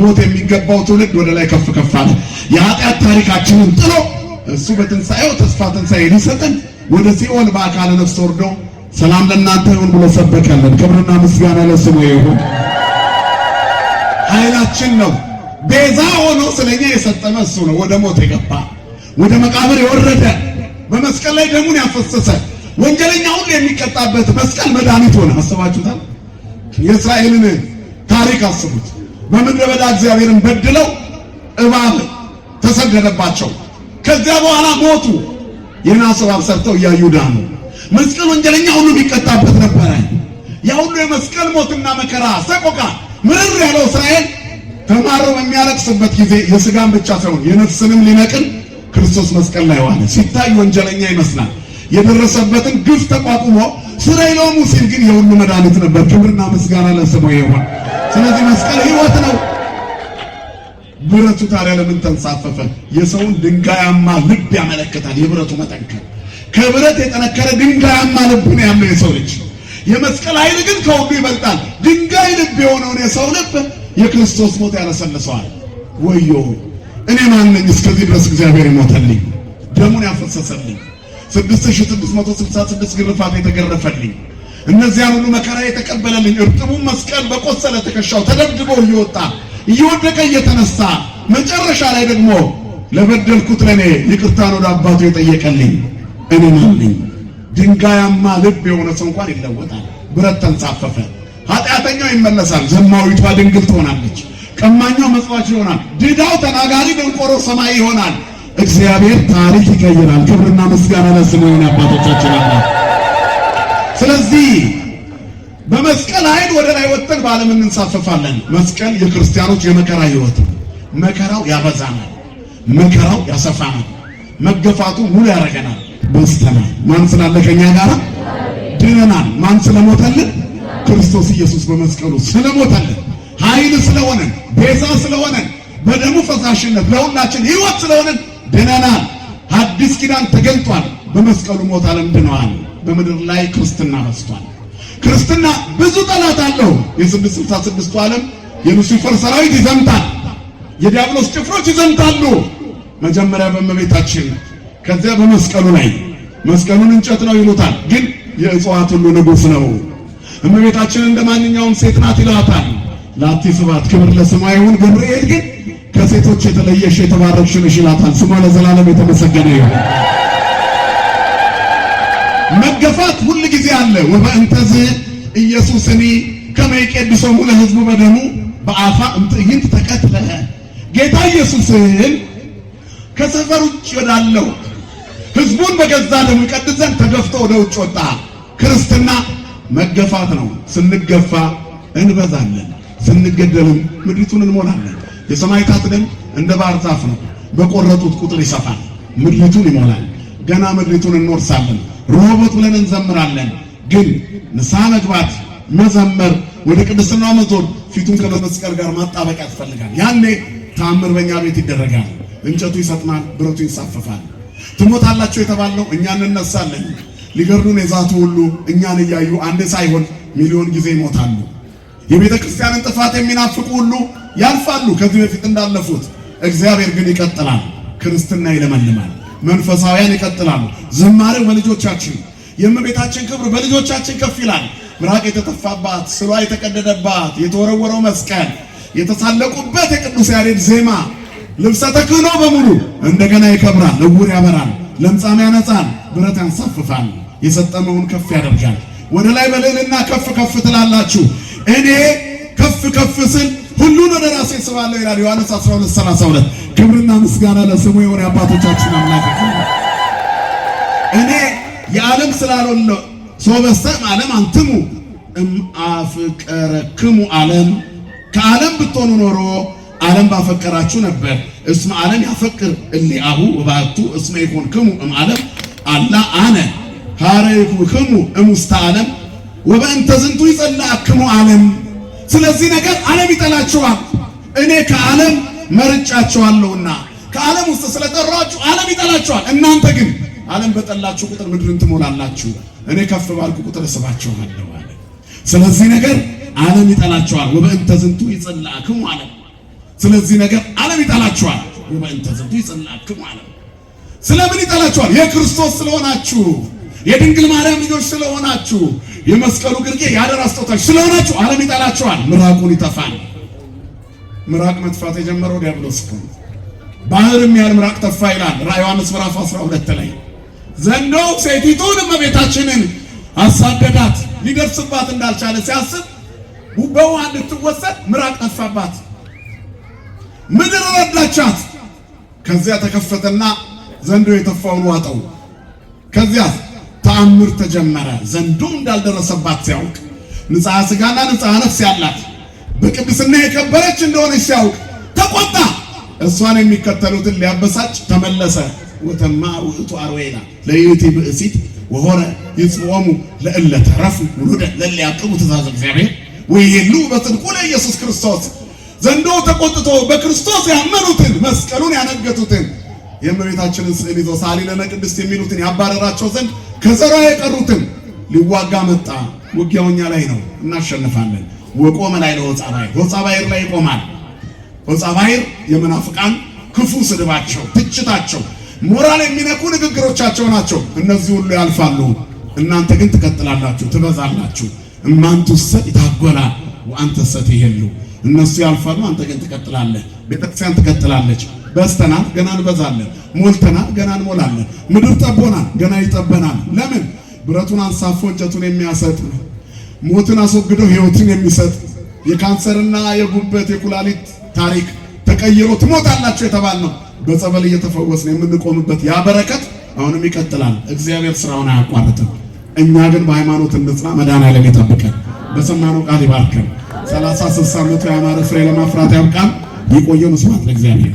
S1: ሞት የሚገባው ትውልድ ወደ ላይ ከፍ ከፍ አለ። የኃጢአት ታሪካችንን ጥሎ እሱ በትንሣኤው ተስፋ ትንሣኤ ሊሰጠን ወደ ሲኦል በአካለ ነፍስ ወርዶ ሰላም ለእናንተ ይሁን ብሎ ሰበከልን። ክብርና ምስጋና ለስሙ ይሁን። ኃይላችን ነው። ቤዛ ሆኖ ስለኛ የሰጠመ እሱ ነው። ወደ ሞት የገባ ወደ መቃብር የወረደ በመስቀል ላይ ደሙን ያፈሰሰ ወንጀለኛ ሁሉ የሚቀጣበት መስቀል መድኃኒት ሆነ። አስባችሁታል? የእስራኤልን ታሪክ አስቡት። በምድረ በዳ እግዚአብሔርን በድለው እባብ ተሰደደባቸው። ከዚያ በኋላ ሞቱ። የናስ እባብ ሰርተው እያዩ ዳኑ። መስቀል ወንጀለኛ ሁሉ የሚቀጣበት ነበረ። ያ ሁሉ የመስቀል ሞትና መከራ ሰቆቃ ምርር ያለው እስራኤል ተማሮ በሚያለቅስበት ጊዜ የሥጋን ብቻ ሳይሆን የነፍስንም ሊነቅል ክርስቶስ መስቀል ላይ ዋለ። ሲታይ ወንጀለኛ ይመስላል። የደረሰበትን ግፍ ተቋቁሞ ስራይሎሙ ሲል ግን የሁሉ መድኃኒት ነበር። ክብርና ምስጋና ለስሙ ይሁን። ስለዚህ መስቀል ሕይወት ነው። ብረቱ ታዲያ ለምን ተንሳፈፈ? የሰውን ድንጋያማ ልብ ያመለክታል። የብረቱ መጠንከር ከብረት የጠነከረ ድንጋያማ ልብ ነው ያለው የሰው ልጅ። የመስቀል ኃይል ግን ከሁሉ ይበልጣል። ድንጋይ ልብ የሆነውን የሰው ልብ የክርስቶስ ሞት ያለሰልሰዋል። ወዮ እኔ ማን ነኝ እስከዚህ ድረስ እግዚአብሔር ይሞተልኝ፣ ደሙን ያፈሰሰልኝ፣ 6666 ግርፋት የተገረፈልኝ፣ እነዚያን ሁሉ መከራ የተቀበለልኝ፣ እርጥቡ መስቀል በቆሰለ ትከሻው ተደብድቦ እየወደቀ እየተነሳ መጨረሻ ላይ ደግሞ ለበደልኩት ለኔ ይቅርታን ወደ አባቱ የጠየቀልኝ እኔ ማን ነኝ? ድንጋያማ ልብ የሆነ ሰው እንኳን ይለወጣል። ብረት ተንሳፈፈ። ኃጢአተኛው ይመለሳል። ዘማዊቷ ድንግል ትሆናለች። ቀማኛው መጽዋች ይሆናል። ድዳው ተናጋሪ ደንቆሮ ሰማይ ይሆናል። እግዚአብሔር ታሪክ ይቀይራል። ክብርና ምስጋና ለስሙ ይሁን አባቶቻችን አምላክ። ስለዚህ በመስቀል ኃይል ወደ ላይ ወጥተን በዓለም እንንሳፈፋለን። መስቀል የክርስቲያኖች የመከራ ሕይወት ነው። መከራው ያበዛናል፣ መከራው ያሰፋናል፣ መገፋቱ ሙሉ ያደርገናል። በስተናል ማን ስላለ ከኛ ጋር ድነናል። ማን ስለሞተልን? ክርስቶስ ኢየሱስ በመስቀሉ ስለሞተልን፣ ኃይል ስለሆነን፣ ቤዛ ስለሆነን፣ በደሙ ፈሳሽነት ለሁላችን ሕይወት ስለሆነን ድነናል። አዲስ ኪዳን ተገልጧል። በመስቀሉ ሞት ዓለም ድነዋል። በምድር ላይ ክርስትና በስቷል። ክርስትና ብዙ ጠላት አለው። የ666ቱ ዓለም የሉሲፈር ሰራዊት ይዘምታል። የዲያብሎስ ጭፍሮች ይዘምታሉ። መጀመሪያ በእመቤታችን፣ ከዚያ በመስቀሉ ላይ። መስቀሉን እንጨት ነው ይሉታል፣ ግን የእጽዋት ሁሉ ንጉሥ ነው። እመቤታችን እንደ ማንኛውም ሴት ናት ይላታል። ላቲ ስብሐት ክብር ለስሟ ይሁን። ገብርኤል ግን ከሴቶች የተለየሽ የተባረክሽ ነሽ ይላታል። ስሟ ለዘላለም የተመሰገነ ይሁን። መገፋት ሁል ጊዜ አለ። ወበእንተዝ ኢየሱስኒ ከመ ይቄድሶሙ ለሕዝቡ በደሙ በአፋ እምትዕይንት ተቀትለ። ጌታ ኢየሱስን ከሰፈር ውጭ ወዳለው ሕዝቡን በገዛ ደሙ ይቀድስ ዘንድ ተገፍቶ ወደ ውጭ ወጣ። ክርስትና መገፋት ነው። ስንገፋ እንበዛለን፣ ስንገደልም ምድሪቱን እንሞላለን። የሰማዕታት ደም እንደ ባህር ዛፍ ነው። በቆረጡት ቁጥር ይሰፋል፣ ምድሪቱን ይሞላል። ገና ምድሪቱን እንወርሳለን። ሮቦት ብለን እንዘምራለን። ግን ንስሐ መግባት፣ መዘመር፣ ወደ ቅድስናው መዞር፣ ፊቱን ከመስቀል ጋር ማጣበቅ ያስፈልጋል። ያኔ ተአምር በእኛ ቤት ይደረጋል። እንጨቱ ይሰጥናል፣ ብረቱ ይንሳፈፋል። ትሞታላችሁ የተባለው እኛ እንነሳለን። ሊገርዱን የዛቱ ሁሉ እኛን እያዩ አንድ ሳይሆን ሚሊዮን ጊዜ ይሞታሉ። የቤተ ክርስቲያንን ጥፋት የሚናፍቁ ሁሉ ያልፋሉ ከዚህ በፊት እንዳለፉት። እግዚአብሔር ግን ይቀጥላል። ክርስትና ይለመልማል። መንፈሳውያን ይቀጥላሉ። ዝማሬው በልጆቻችን፣ የእመቤታችን ክብር በልጆቻችን ከፍ ይላል። ምራቅ የተተፋባት፣ ስሏ የተቀደደባት፣ የተወረወረው መስቀል፣ የተሳለቁበት የቅዱስ ያሬድ ዜማ፣ ልብሰ ተክህኖ በሙሉ እንደገና ይከብራል። ዕውር ያበራል፣ ለምጻም ያነጻል፣ ብረት ያንሳፍፋል፣ የሰጠመውን ከፍ ያደርጋል። ወደ ላይ በልዕልና ከፍ ከፍ ትላላችሁ። እኔ ከፍ ከፍ ስል ሁሉን ወደ ራሴ ስባለሁ ይላል ዮሐንስ 12:32። ክብርና ምስጋና ለስሙ የሆነ አባቶቻችን አምላክ። እኔ የዓለም ስላልሆነ ሶበሰም ዓለም አንትሙ አፍቀረክሙ ዓለም። ከዓለም ብትሆኑ ኖሮ ዓለም ባፈቀራችሁ ነበር። እስመ ዓለም ያፈቅር እሊአሁ ወባቱ እስመ ይኩንክሙ እምዓለም አላ አነ ሐረይኩክሙ እሙስተ ዓለም ወበእንተ ዝንቱ ይጸልአክሙ ዓለም። ስለዚህ ነገር ዓለም ይጠላችኋል፣ እኔ ከዓለም መርጫችኋለሁና። ከዓለም ውስጥ ስለጠራችሁ ዓለም ይጠላችኋል። እናንተ ግን ዓለም በጠላችሁ ቁጥር ምድርን ትሞላላችሁ፣ እኔ ከፍ ባልኩ ቁጥር እስባችኋለሁ አለ። ስለዚህ ነገር ዓለም ይጠላችኋል። ወበእንተ ዝንቱ ይጸልአክሙ ዓለም። ስለዚህ ነገር ዓለም ይጠላችኋል። ወበእንተ ዝንቱ ይጸልአክሙ ዓለም። ስለምን ይጠላችኋል? የክርስቶስ ስለሆናችሁ፣ የድንግል ማርያም ልጆች ስለሆናችሁ፣ የመስቀሉ ግርጌ ያደራ ስጦታችሁ ስለሆናችሁ ዓለም ይጠላችኋል። ምራቁን ይተፋል። ምራቅ መጥፋት የጀመረው ዲያብሎስ ነው። ባህርም ያህል ምራቅ ተፋ ይላል ራዕየ ዮሐንስ ምዕራፍ 12 ላይ። ዘንዶው ሴቲቱን እመቤታችንን አሳደዳት። ሊደርስባት እንዳልቻለ ሲያስብ በውሃ እንድትወሰድ ምራቅ ተፋባት። ምድር ረዳቻት። ከዚያ ተከፈተና ዘንዶ የተፋውን ዋጠው። ከዚያ ተአምር ተጀመረ። ዘንዶ እንዳልደረሰባት ሲያውቅ፣ ንጽሐ ሥጋና ንጽሐ ነፍስ ያላት በቅድስና የከበረች እንደሆነች ሲያውቅ ተቆጣ። እሷን የሚከተሉትን ሊያበሳጭ ተመለሰ። ወተማ ውእቱ አርዌና ለይእቲ ብእሲት ወሆረ ይጽወሙ ለእለ ተረፉ ውሉደ ለእለ ያዕቅቡ ትእዛዘ እግዚአብሔር ወይሄሉ በጽድቁ ለኢየሱስ ክርስቶስ። ዘንዶ ተቆጥቶ በክርስቶስ ያመኑትን መስቀሉን ያነገቱትን የእመቤታችንን ስዕል ይዞ ሳሊ ለነ ቅድስት የሚሉትን ያባረራቸው ዘንድ ከዘሯ የቀሩትን ሊዋጋ መጣ። ውጊያው እኛ ላይ ነው፣ እናሸንፋለን። ወቆመ ላይ ለሆፃ ባሕር፣ ሆፃ ባሕር ላይ ይቆማል። ሆፃ ባሕር የመናፍቃን ክፉ ስድባቸው፣ ትችታቸው፣ ሞራል የሚነኩ ንግግሮቻቸው ናቸው። እነዚህ ሁሉ ያልፋሉ፣ እናንተ ግን ትቀጥላላችሁ፣ ትበዛላችሁ። እማንቱሰ ይታጎላ ወአንተሰ ትሄሉ። እነሱ ያልፋሉ፣ አንተ ግን ትቀጥላለህ። ቤተክርስቲያን ትቀጥላለች። በስተናል፣ ገና እንበዛለን። ሞልተናል፣ ገና እንሞላለን። ምድር ጠቦናል፣ ገና ይጠበናል። ለምን? ብረቱን አንሳፎ እንጨቱን የሚያሰጥ ነው። ሞትን አስወግዶ ሕይወትን የሚሰጥ የካንሰርና የጉበት የኩላሊት ታሪክ ተቀይሮ ትሞታላችሁ የተባልነው በጸበል እየተፈወስን የምንቆምበት ያ በረከት አሁንም ይቀጥላል። እግዚአብሔር ስራውን አያቋርጥም። እኛ ግን በሃይማኖት እንጽና። መድኃኔዓለም ይጠብቀን፣ በሰማነው ቃል ይባርከን። 30 60 መቶ ያማረ ፍሬ ለማፍራት ያብቃን። ይቆየን። ስብሐት ለእግዚአብሔር።